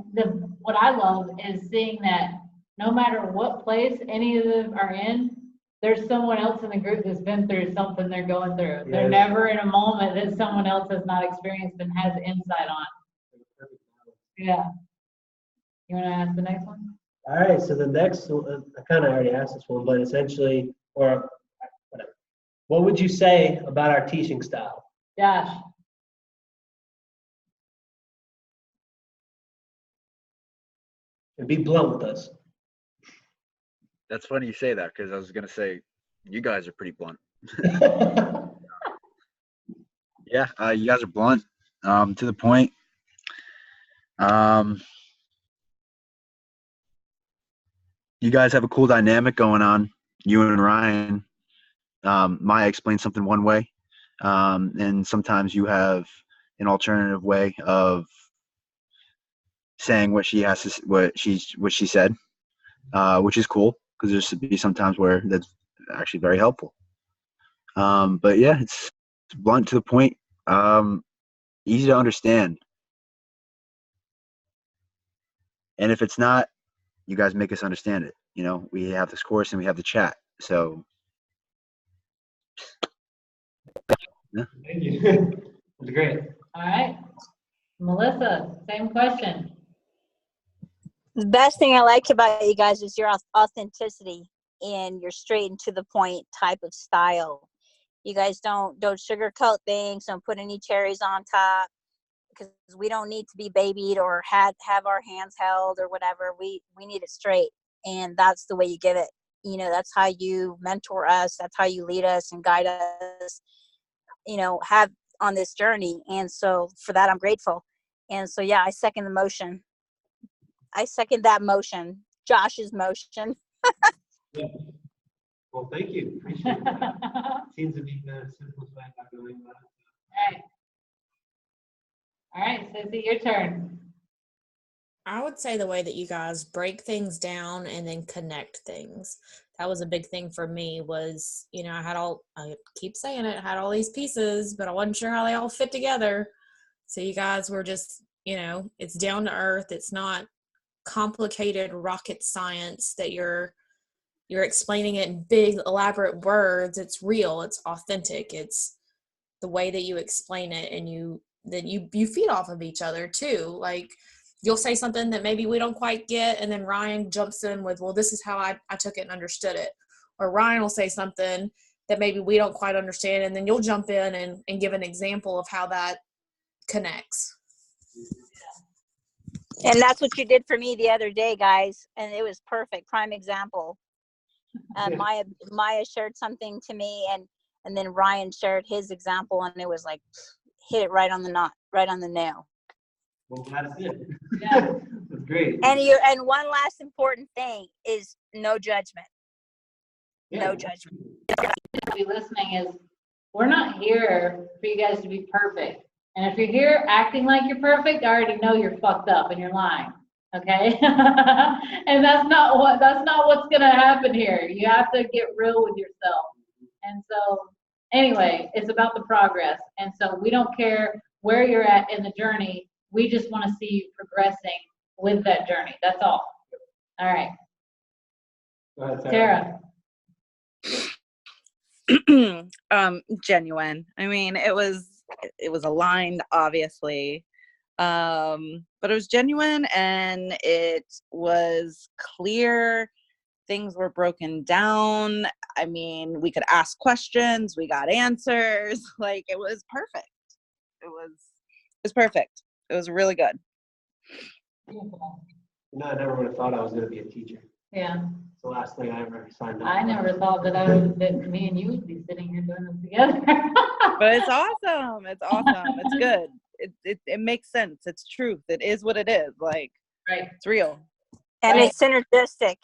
through. And what I love is seeing that no matter what place any of them are in, there's someone else in the group that's been through something they're going through. Yes. They're never in a moment that someone else has not experienced and has insight on. Yeah. You want to ask the next one? All right, so the next one, I kind of already asked this one, but essentially, or whatever. What would you say about our teaching style? Josh. And be blunt with us. That's funny you say that, because I was gonna say you guys are pretty blunt. Yeah, you guys are blunt, to the point. You guys have a cool dynamic going on, you and Ryan. Maya explains something one way, and sometimes you have an alternative way of saying what she has to, what she said, which is cool, because there's to be some times where that's actually very helpful. But yeah, it's blunt, to the point, easy to understand. And if it's not, you guys make us understand it. You know, we have this course and we have the chat. So yeah. Thank you. That's great. All right. Melissa, same question. The best thing I like about you guys is your authenticity and your straight and to the point type of style. You guys don't sugarcoat things, don't put any cherries on top, because we don't need to be babied or have our hands held or whatever. We need it straight, and that's the way you give it. You know, that's how you mentor us, that's how you lead us and guide us, you know, have on this journey. And so for that, I'm grateful. And so yeah, I second the motion. I second that motion, Josh's motion. Yeah. Well, thank you. Appreciate that. Seems to be the simplest way of going about it. All right, Sissy, your turn. I would say the way that you guys break things down and then connect things. That was a big thing for me was, you know, I keep saying it, I had all these pieces, but I wasn't sure how they all fit together. So you guys were just, you know, it's down to earth. It's not complicated rocket science that you're explaining it in big elaborate words. It's real, it's authentic, it's the way that you explain it, and you feed off of each other too. Like, you'll say something that maybe we don't quite get, and then Ryan jumps in with, well, this is how I took it and understood it. Or Ryan will say something that maybe we don't quite understand, and then you'll jump in and give an example of how that connects. And that's what you did for me the other day, guys. And it was perfect. Prime example. Maya shared something to me, and then Ryan shared his example, and it was like, hit it right on the knot, right on the nail. Well, glad it did. Yeah. That's great. And one last important thing is no judgment. Yeah. No judgment. Be listening is, we're not here for you guys to be perfect. And if you're here acting like you're perfect, I already know you're fucked up and you're lying. Okay? And that's not what's gonna happen here. You have to get real with yourself. And so anyway, it's about the progress. And so we don't care where you're at in the journey. We just want to see you progressing with that journey. That's all. All right. Go ahead, Sarah. Tara. Genuine. I mean, it was aligned, obviously, but it was genuine, and it was clear. Things were broken down. I mean, we could ask questions, we got answers. Like, it was perfect. It was perfect. It was really good. Beautiful. No, I never would have thought I was going to be a teacher. Yeah. It's the last thing I ever signed up I for. never thought that me and you would be sitting here doing this together. But it's awesome. It's awesome. It's good. It makes sense. It's truth. It is what it is. Like, Right. it's real. And Right. it's synergistic.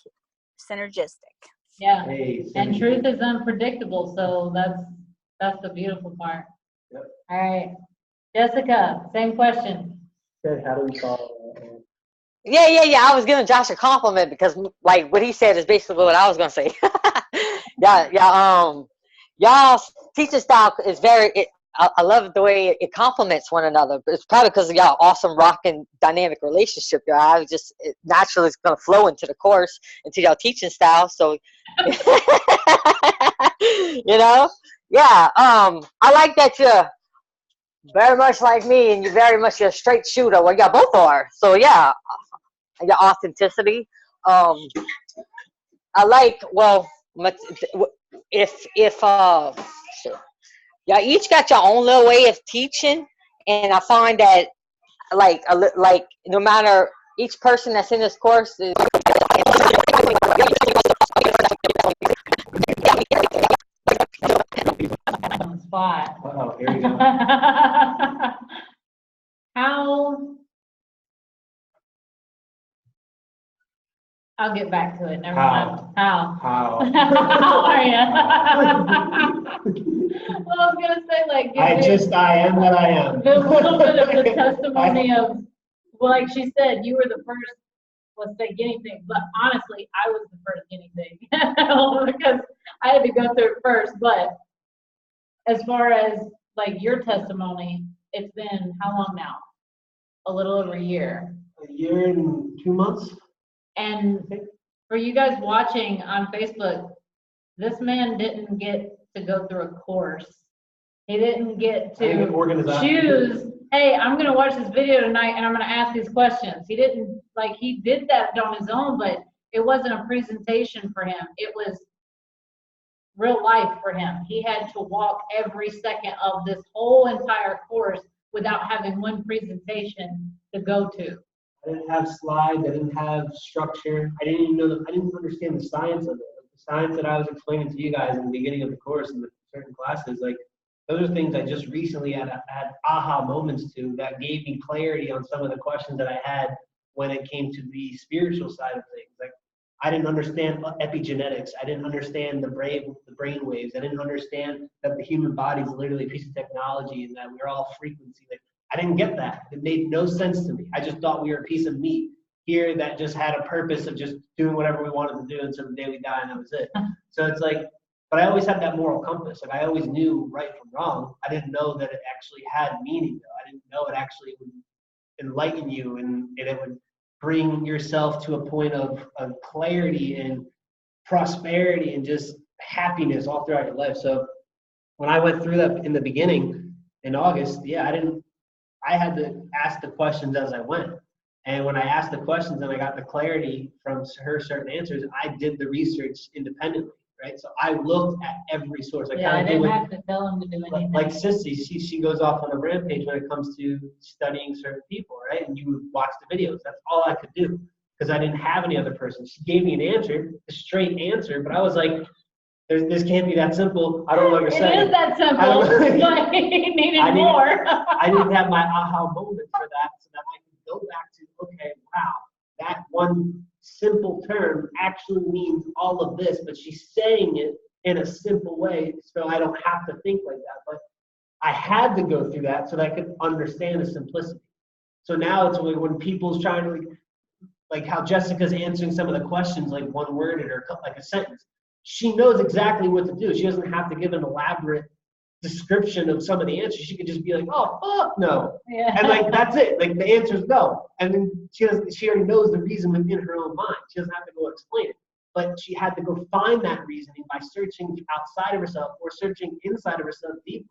Yeah. Hey, And Cindy. truth is unpredictable, so that's the beautiful part. Yep. All right. Jessica, same question. Said, how do we call Yeah. I was giving Josh a compliment because, like, what he said is basically what I was gonna say. Y'all's teaching style is I love the way it complements one another. But it's probably because of y'all awesome, rocking, dynamic relationship. Y'all it naturally is gonna flow into the course, into y'all teaching style. So, you know, yeah. I like that you're very much like me, and you're very much a straight shooter. Well, y'all both are. So yeah, your authenticity. I like, if y'all each got your own little way of teaching, and I find that like no matter each person that's in this course is On the spot. Uh-oh, here we go. I'll get back to it. Never How? mind. How? How? How are you? Well, I was gonna say, like, I am that I am. a little bit of the testimony of, well, like she said, you were the first, let's say, guinea pig, but honestly, I was the first guinea pig because I had to go through it first. But as far as like your testimony, it's been how long now? A little over a year. A year and 2 months. And for you guys watching on Facebook, this man didn't get to go through a course. He didn't get to choose, hey, I'm going to watch this video tonight and I'm going to ask these questions. He didn't, like, he did that on his own, but it wasn't a presentation for him. It was real life for him. He had to walk every second of this whole entire course without having one presentation to go to. I didn't have slides. I didn't have structure. I didn't even know. I didn't understand the science of it. The science that I was explaining to you guys in the beginning of the course in the certain classes, like those are things I just recently had aha moments to that gave me clarity on some of the questions that I had when it came to the spiritual side of things. Like I didn't understand epigenetics. I didn't understand the brain waves. I didn't understand that the human body is literally a piece of technology and that we're all frequency. Like, I didn't get that. It made no sense to me. I just thought we were a piece of meat here that just had a purpose of just doing whatever we wanted to do until the day we die, and that was it. So it's like, but I always had that moral compass. Like I always knew right from wrong. I didn't know that it actually had meaning, though. I didn't know it actually would enlighten you and it would bring yourself to a point of clarity and prosperity and just happiness all throughout your life. So when I went through that in the beginning in August, yeah, I had to ask the questions as I went. And when I asked the questions and I got the clarity from her certain answers, I did the research independently, right? So I looked at every source. I didn't have to tell him to do anything. Like Sissy, she goes off on a rampage when it comes to studying certain people, right? And you would watch the videos. That's all I could do because I didn't have any other person. She gave me an answer, a straight answer, but I was like, this can't be that simple. I don't know what you're saying. It is that simple, but he needed more. I didn't have my aha moment for that so that I could go back to, okay, wow, that one simple term actually means all of this, but she's saying it in a simple way so I don't have to think like that. But I had to go through that so that I could understand the simplicity. So now it's like when people's trying to, like how Jessica's answering some of the questions, like one worded or like a sentence. She knows exactly what to do. She doesn't have to give an elaborate description of some of the answers. She could just be like, oh, fuck no. Yeah. And like, that's it. Like the answer is no. And then she already knows the reason within her own mind. She doesn't have to go explain it. But she had to go find that reasoning by searching outside of herself or searching inside of herself deeply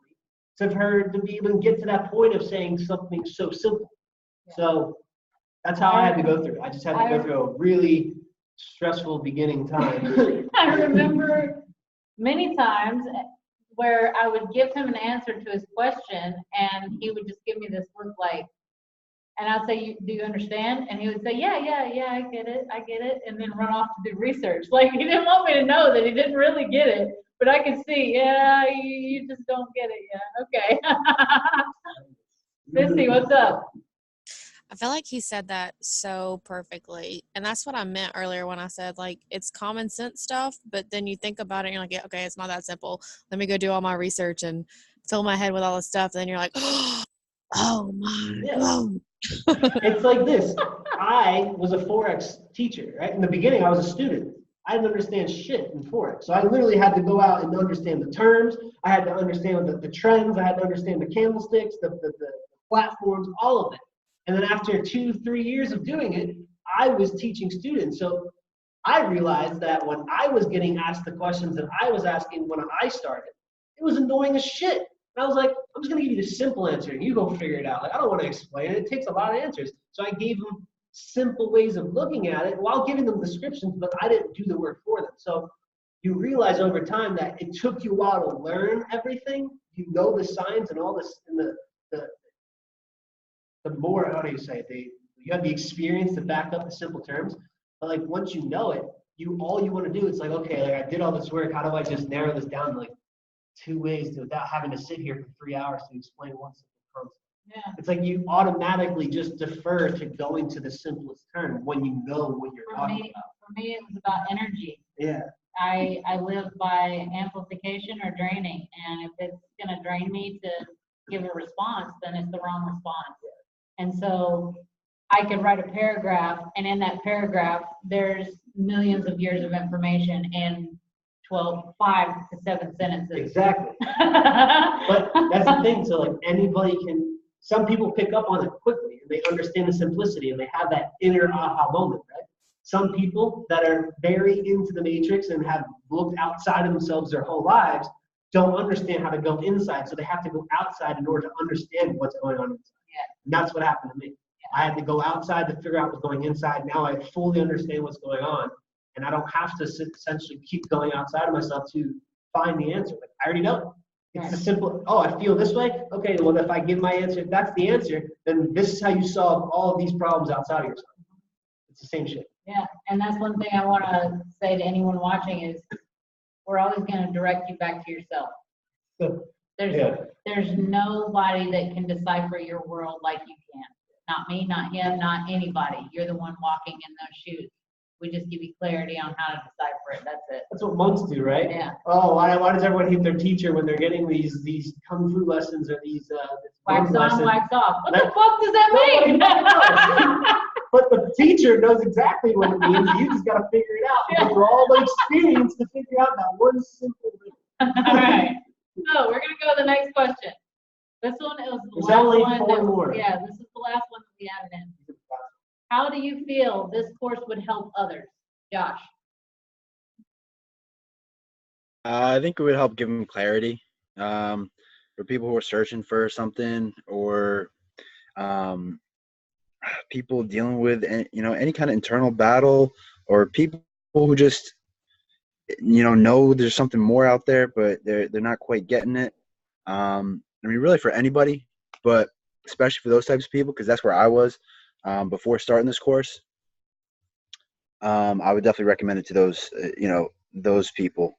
for her to be able to get to that point of saying something so simple. Yeah. So that's how I had to go through. I just had to go through a really stressful beginning time. I remember many times where I would give him an answer to his question, and he would just give me this look like, and I'd say, do you understand? And he would say, yeah, I get it, and then run off to do research. Like, he didn't want me to know that he didn't really get it, but I could see, yeah, you just don't get it yet. Okay. Missy, what's up? I feel like he said that so perfectly. And that's what I meant earlier when I said, like, it's common sense stuff, but then you think about it and you're like, yeah, okay, it's not that simple. Let me go do all my research and fill my head with all this stuff. And then you're like, oh my God. It's like this. I was a Forex teacher, right? In the beginning, I was a student. I didn't understand shit in Forex. So I literally had to go out and understand the terms. I had to understand the trends. I had to understand the candlesticks, the platforms, all of it. And then after 2-3 years of doing it, I was teaching students. So I realized that when I was getting asked the questions that I was asking when I started, it was annoying as shit. And I was like, I'm just going to give you the simple answer and you go figure it out. Like, I don't want to explain it. It takes a lot of answers. So I gave them simple ways of looking at it while giving them descriptions, but I didn't do the work for them. So you realize over time that it took you a while to learn everything. You know the signs and all this, and the more, how do you say it? You have the experience to back up the simple terms. But like once you know it, all you want to do is like, okay, like I did all this work. How do I just narrow this down to like 2 ways without having to sit here for 3 hours to explain one simple concept? Yeah. It's like you automatically just defer to going to the simplest term when you know what you're talking about. For me, it was about energy. Yeah. I live by amplification or draining, and if it's going to drain me to give a response, then it's the wrong response. And so I could write a paragraph, and in that paragraph, there's millions of years of information in 5 to 7 sentences. Exactly. But that's the thing. So like anybody can, some people pick up on it quickly and they understand the simplicity and they have that inner aha moment, right? Some people that are very into the matrix and have looked outside of themselves their whole lives don't understand how to go inside. So they have to go outside in order to understand what's going on inside. Yeah. And that's what happened to me. I had to go outside to figure out what's going inside. Now I fully understand what's going on. And I don't have to essentially keep going outside of myself to find the answer. Like, I already know. It's a simple, oh, I feel this way? Okay, well, if I give my answer, if that's the answer, then this is how you solve all of these problems outside of yourself. It's the same shit. Yeah, and that's one thing I want to say to anyone watching is we're always going to direct you back to yourself. There's nobody that can decipher your world like you can. Not me, not him, not anybody. You're the one walking in those shoes. We just give you clarity on how to decipher it. That's it. That's what monks do, right? Yeah. Oh, why does everyone hate their teacher when they're getting these kung fu lessons or these Wax on, lessons? wax off. What the fuck does that mean? But the teacher knows exactly what it means. You just got to figure it out. Go through all the experience to figure out that one simple thing. All right. So we're gonna go to the next question. This one is the last only one. 4 more. Yeah, this is the last one that we added in. How do you feel this course would help others? Josh. I think it would help give them clarity for people who are searching for something, or people dealing with any kind of internal battle, or people who just know there's something more out there, but they're not quite getting it. I mean, really for anybody, but especially for those types of people, because that's where I was before starting this course. I would definitely recommend it to those those people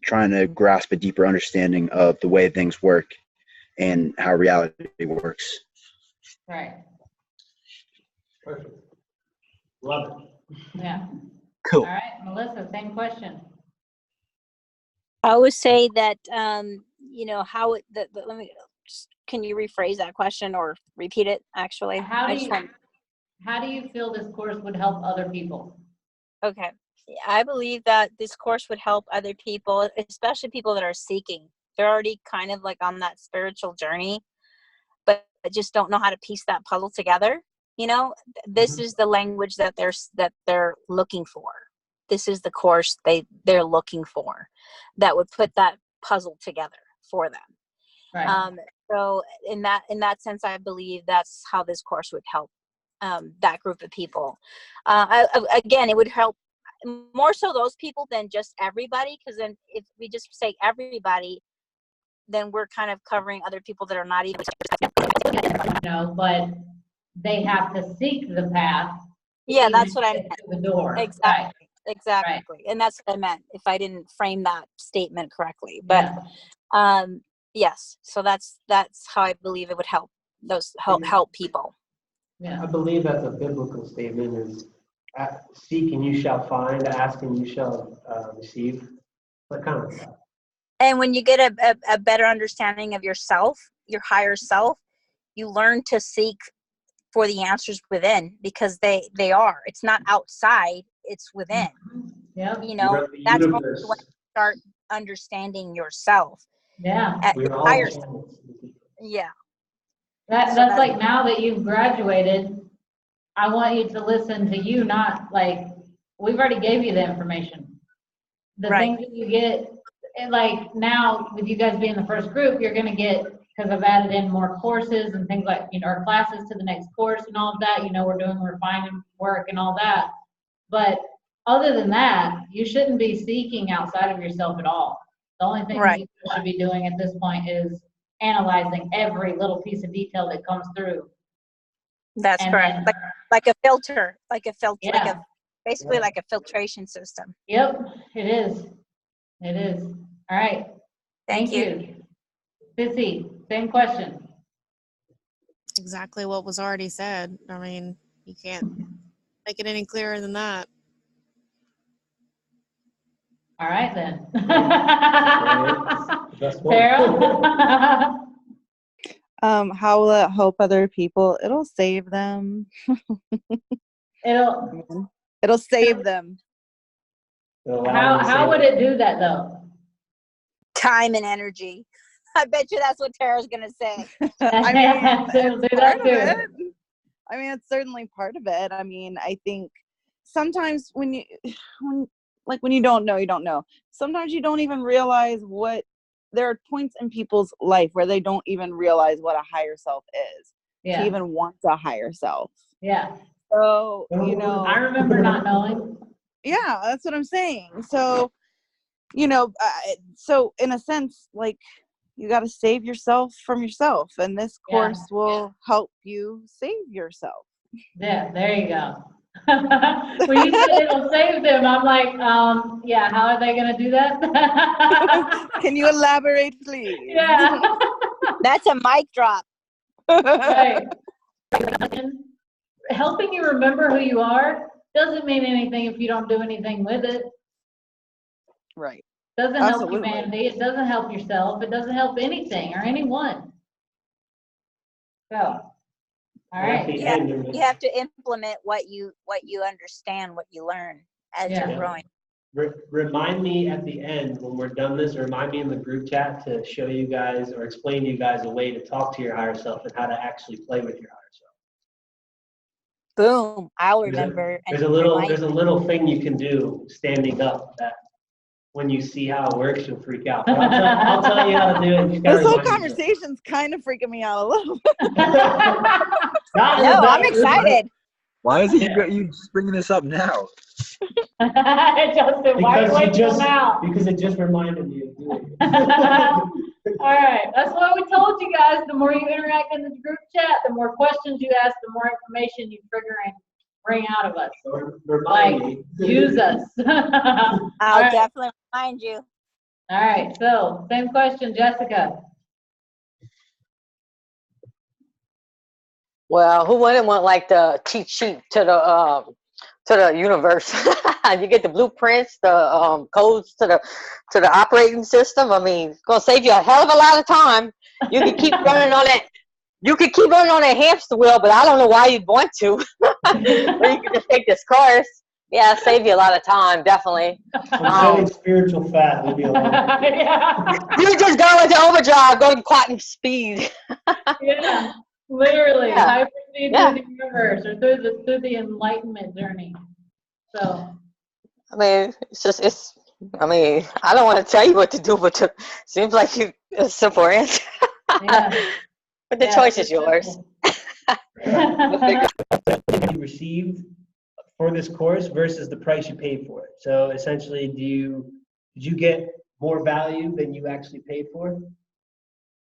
trying to grasp a deeper understanding of the way things work and how reality works. Right. Perfect. Love it. Yeah. Cool. All right, Melissa, same question. I would say that how it let me can you rephrase that question or repeat it actually? How do you feel this course would help other people? Okay. I believe that this course would help other people, especially people that are seeking. They're already kind of like on that spiritual journey, but just don't know how to piece that puzzle together. You know, this is the language that they're looking for. This is the course they're looking for that would put that puzzle together for them. Right. So in that sense, I believe that's how this course would help that group of people. Again, it would help more so those people than just everybody, because then if we just say everybody, then we're kind of covering other people that are not even. But they have to seek the path. Yeah, that's what I meant. The door. Exactly. Right. Exactly. Right. And that's what I meant if I didn't frame that statement correctly. But yes, so that's how I believe it would help help people. I believe that's a biblical statement, is seek and you shall find, ask and you shall receive. That kind of stuff. And when you get a better understanding of yourself, your higher self, you learn to seek for the answers within, because they are. It's not outside, it's within. Yeah. You know, that's when you start understanding yourself. Yeah. We're all higher self. Yeah. That's like, now that you've graduated, I want you to listen to you, not like, we've already gave you the information. The things that you get, like now with you guys being the first group, you're going to get, because I've added in more courses and things like, our classes to the next course and all of that, we're doing refining work and all that. But other than that, you shouldn't be seeking outside of yourself at all. The only thing you should be doing at this point is analyzing every little piece of detail that comes through. That's correct. Like a filter, Yeah. Basically like a filtration system. Yep, it is. It is. All right. Thank you. Sissy, same question. Exactly what was already said. I mean, you can't make it any clearer than that. All right, then. Sarah? How will it help other people? It'll save them. It'll save them. How would it do that, though? Time and energy. I bet you that's what Tara's going to say. I mean, do that too. I mean, it's certainly part of it. I mean, I think sometimes when you don't know, you don't know. Sometimes you don't even realize there are points in people's life where they don't even realize what a higher self is. To even want a higher self. Yeah. So, I remember not knowing. Yeah, that's what I'm saying. So, so in a sense, like, you got to save yourself from yourself, and this course will help you save yourself. Yeah, there you go. When you said it'll save them, I'm like, how are they going to do that? Can you elaborate, please? Yeah. That's a mic drop. Right. Helping you remember who you are doesn't mean anything if you don't do anything with it. Right. Doesn't help humanity. It doesn't help yourself. It doesn't help anything or anyone. So, all right. You have to implement what you understand, what you learn as you're growing. Remind me at the end when we're done this, remind me in the group chat to show you guys or explain to you guys a way to talk to your higher self and how to actually play with your higher self. Boom. I'll remember. There's a little thing you can do standing up that when you see how it works, you'll freak out. But I'll tell you how to do it. This whole conversation's kind of freaking me out a little bit. No, I'm excited. Why is you just bringing this up now? Justin, why are you waiting now? Because it just reminded me of doing it. All right, that's why we told you guys, the more you interact in the group chat, the more questions you ask, the more information you trigger and bring out of us. Remind me. Use us. I'll definitely remind you. All right, so same question, Jessica. Well, who wouldn't want like the cheat sheet to the universe? You get the blueprints, the codes to the operating system. I mean, it's gonna save you a hell of a lot of time. You can keep running on that. You could keep running on that hamster wheel, but I don't know why you'd want to. Or you could just take this course. Yeah, save you a lot of time, definitely. I'm feeling spiritual fat. Leave me alone. Yeah. You just go into overdrive, go to quantum speed. Yeah. Literally, Yeah. hyperspeed Yeah. through the universe or through the enlightenment journey. So. I mean, I mean, I don't want to tell you what to do, but it seems like a simple answer. Yeah. But the Yeah, choice it's is yours. simple. You received for this course versus the price you paid for it. So essentially, did you get more value than you actually paid for,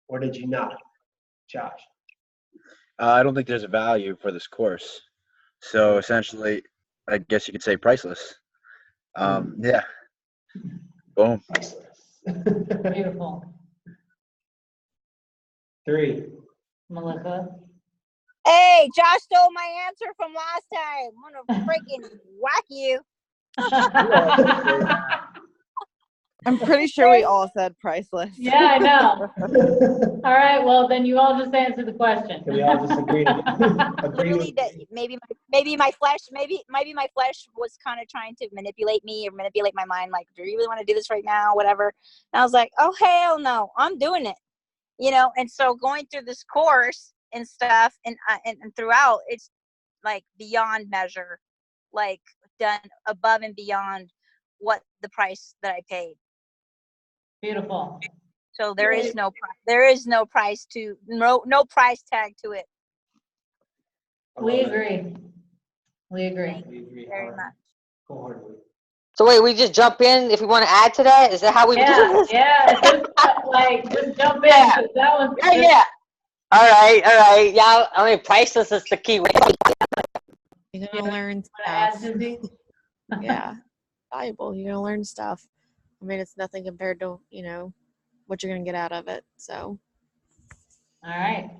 or did you not, Josh? I don't think there's a value for this course. So essentially, I guess you could say priceless. Yeah. Boom. Beautiful. 3. Melissa. Hey, Josh stole my answer from last time. I'm gonna freaking whack you. I'm pretty sure we all said priceless. Yeah, I know. All right, well then you all just answered the question. Can we all just agree? Literally, that maybe my flesh was kind of trying to manipulate me or manipulate my mind. Like, do you really want to do this right now? Whatever. And I was like, oh hell no, I'm doing it. You know. And so going through this course and stuff, and throughout, it's like beyond measure, like done above and beyond what the price that I paid. Beautiful. So there is no price tag to it. We agree. We agree. Thank you very much. So wait, we just jump in if we want to add to that? Is that how we do this? Yeah. Just jump in. Yeah. 'Cause that was Yeah. All right. Yeah, I mean, priceless is the key word. You're gonna learn wanna add, stuff. Susie? Yeah, valuable. You're gonna learn stuff. I mean, it's nothing compared to what you're gonna get out of it. So. All right.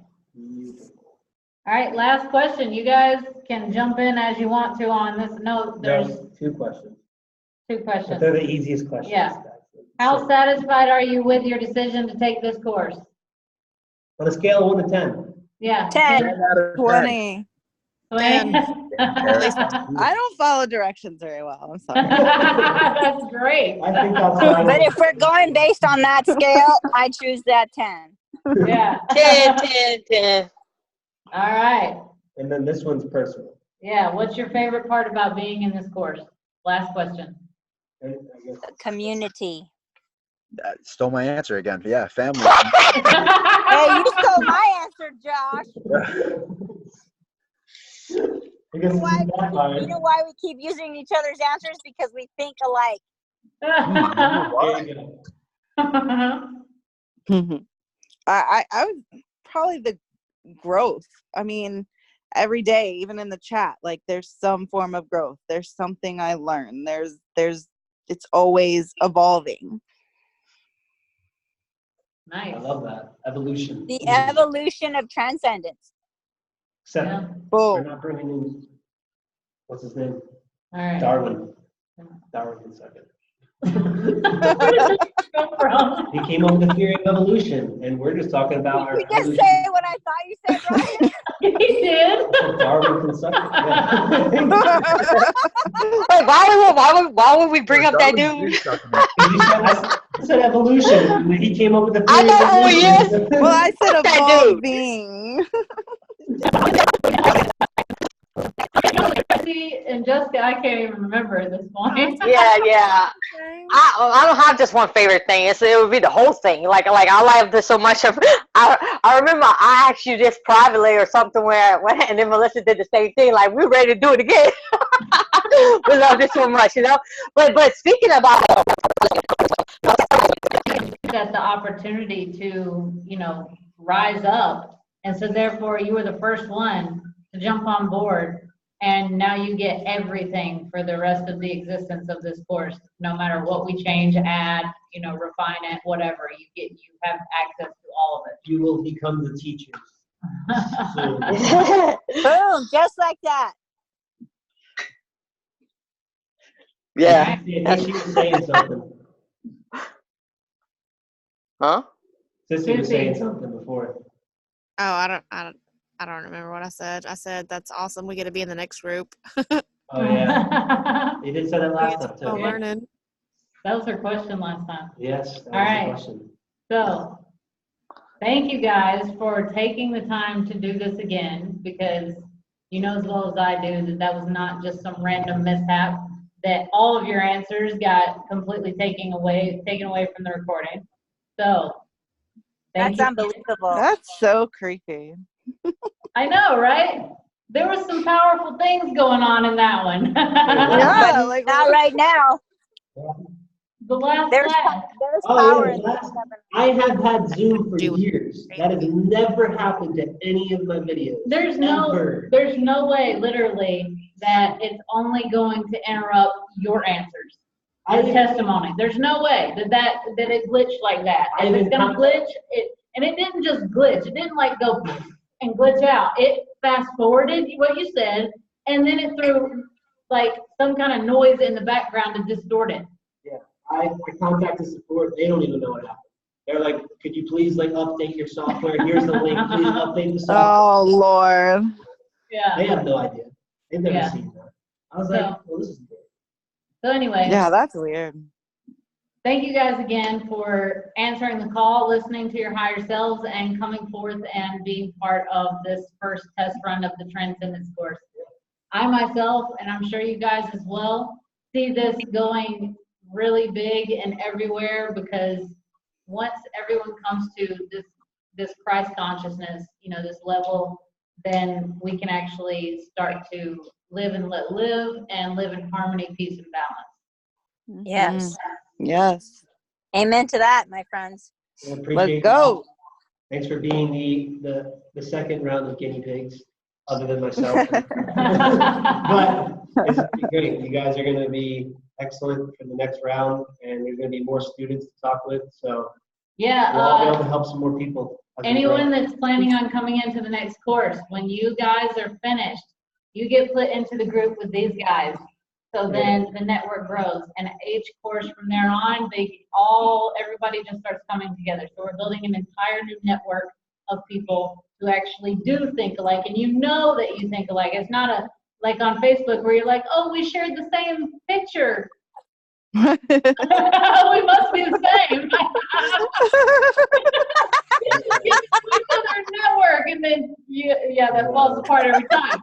All right, last question. You guys can jump in as you want to on this. No, there's 2 questions. 2 But questions. they're the easiest questions. Yeah. How satisfied are you with your decision to take this course? On a scale of 1 to 10. Yeah. 10. 20. 20. I don't follow directions very well. I'm sorry. That's great. I think that's fine. But if we're going based on that scale, I choose that 10. Yeah. 10. All right. And then this one's personal. Yeah. What's your favorite part about being in this course? Last question. Community. That stole my answer again. Yeah, family. Hey, you stole my answer, Josh. You know why we keep using each other's answers? Because we think alike. I was probably the growth. I mean, every day, even in the chat, like there's some form of growth. There's something I learn. It's always evolving. Nice. I love that. Evolution. The evolution of transcendence. Except Yeah. we're not bringing in, what's his name? All right. Darwin. Darwin can suck it. Where did this come from? He came up with the theory of evolution, and we're just talking about our Did you just evolution. say what I thought you said, Ryan? He did. Darwin can suck it. Yeah. Wait, why would we bring up that dude? I said evolution. He came up with the theory I know who he of evolution. Well, I said That dude. evolving. And Jessica, I can't even remember at this point. Yeah. I don't have just one favorite thing. It would be the whole thing. Like I love this so much. I remember I asked you this privately or something and then Melissa did the same thing. Like we're ready to do it again. We love this so much, But speaking about That the opportunity to, rise up. And so therefore you were the first one to jump on board. And now you get everything for the rest of the existence of this course. No matter what we change, add, refine it, whatever, you have access to all of it. You will become the teachers. Boom, just like that. Yeah. I think she was saying something. Huh? Sissy was saying something before. Oh, I don't remember what I said. I said that's awesome. We get to be in the next group. Oh yeah, you did say that last time Still too. learning. That was her question last time. Yes, that was All right. the question. So, thank you guys for taking the time to do this again, because you know as well as I do that that was not just some random mishap, that all of your answers got completely taken away from the recording. So, thank That's you. unbelievable. That's so creepy. I know, right? There was some powerful things going on in that one. Yeah, But like not right now. The last There's laugh. there's Oh power yeah, in that's, I have had Zoom for Do it. years. That has never happened to any of my videos. There's Ever. no way, literally, that it's only going to interrupt your answers. Your testimony. There's no way that it glitched like that. I If it's even gonna glitch, and it didn't just glitch. It didn't like go and glitch out. It fast forwarded what you said, and then it threw like some kind of noise in the background to distort it. Yeah, I contacted support. They don't even know what happened. They're like, could you please like update your software? Here's the link. Please update the software. oh Lord. Yeah. They have no idea. They've never Yeah. seen that. I was like, well, this is good. So anyway. Yeah, that's weird. Thank you guys again for answering the call, listening to your higher selves, and coming forth and being part of this first test run of the Transcendence Course. I myself, and I'm sure you guys as well, see this going really big and everywhere, because once everyone comes to this Christ consciousness, you know, this level, then we can actually start to live and let live and live in harmony, peace, and balance. Yes. Yes. Amen to that, my friends. I appreciate Let's go. it. Thanks for being the second round of guinea pigs, other than myself. But it's gonna be great. You guys are going to be excellent for the next round, and there's going to be more students to talk with. So Yeah. we'll all be able to help some more people. as we Anyone grow. that's planning on coming into the next course, when you guys are finished, you get put into the group with these guys. So then the network grows, and each course from there on, everybody just starts coming together. So we're building an entire new network of people who actually do think alike, and you know that you think alike. It's not like on Facebook where you're like, oh, we shared the same picture. We must be the same. Get to each other's network, and then that falls apart every time.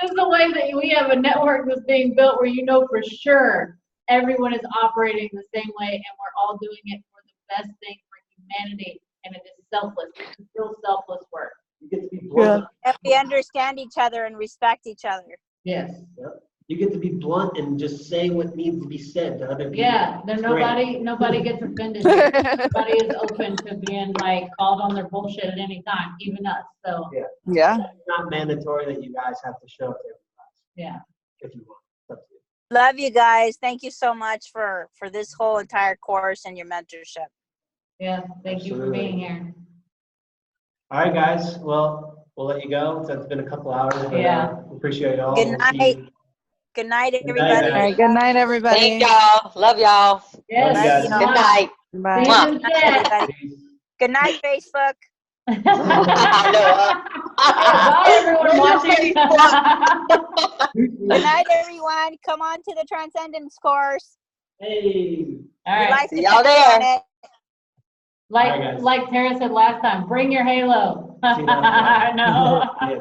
This is the way that we have a network that's being built where you know for sure everyone is operating the same way, and we're all doing it for the best thing for humanity, and it is selfless. It's real selfless work. You get to be blunt. And we understand each other and respect each other. Yes. Yep. You get to be blunt and just say what needs to be said to other people. Yeah, then It's great. nobody gets offended here. Everybody is open to being like called on their bullshit at any time, even us. So Yeah. It's not mandatory that you guys have to show up to every class. yeah. If you want. It's up to you. Love you guys. Thank you so much for this whole entire course and your mentorship. Yeah. Thank you for Absolutely. being here. All right, guys. Well, we'll let you go. It's been a couple hours, but Yeah. we appreciate it all. Good We'll see night. you. Good night, Good night, everybody. guys. All right. Good night, everybody. Thank y'all. Love y'all. Yes. Love you guys. Good night. Bye. See you in the Good night, chat. everybody. Peace. Good night, Facebook. I Bye, everyone watching. Good night, everyone. Come on to the Transcendence Course. Hey. All We right. like See to y'all touch on there. it. All right, guys. Like Tara said last time, bring your halo. See you next time. I know. Yeah.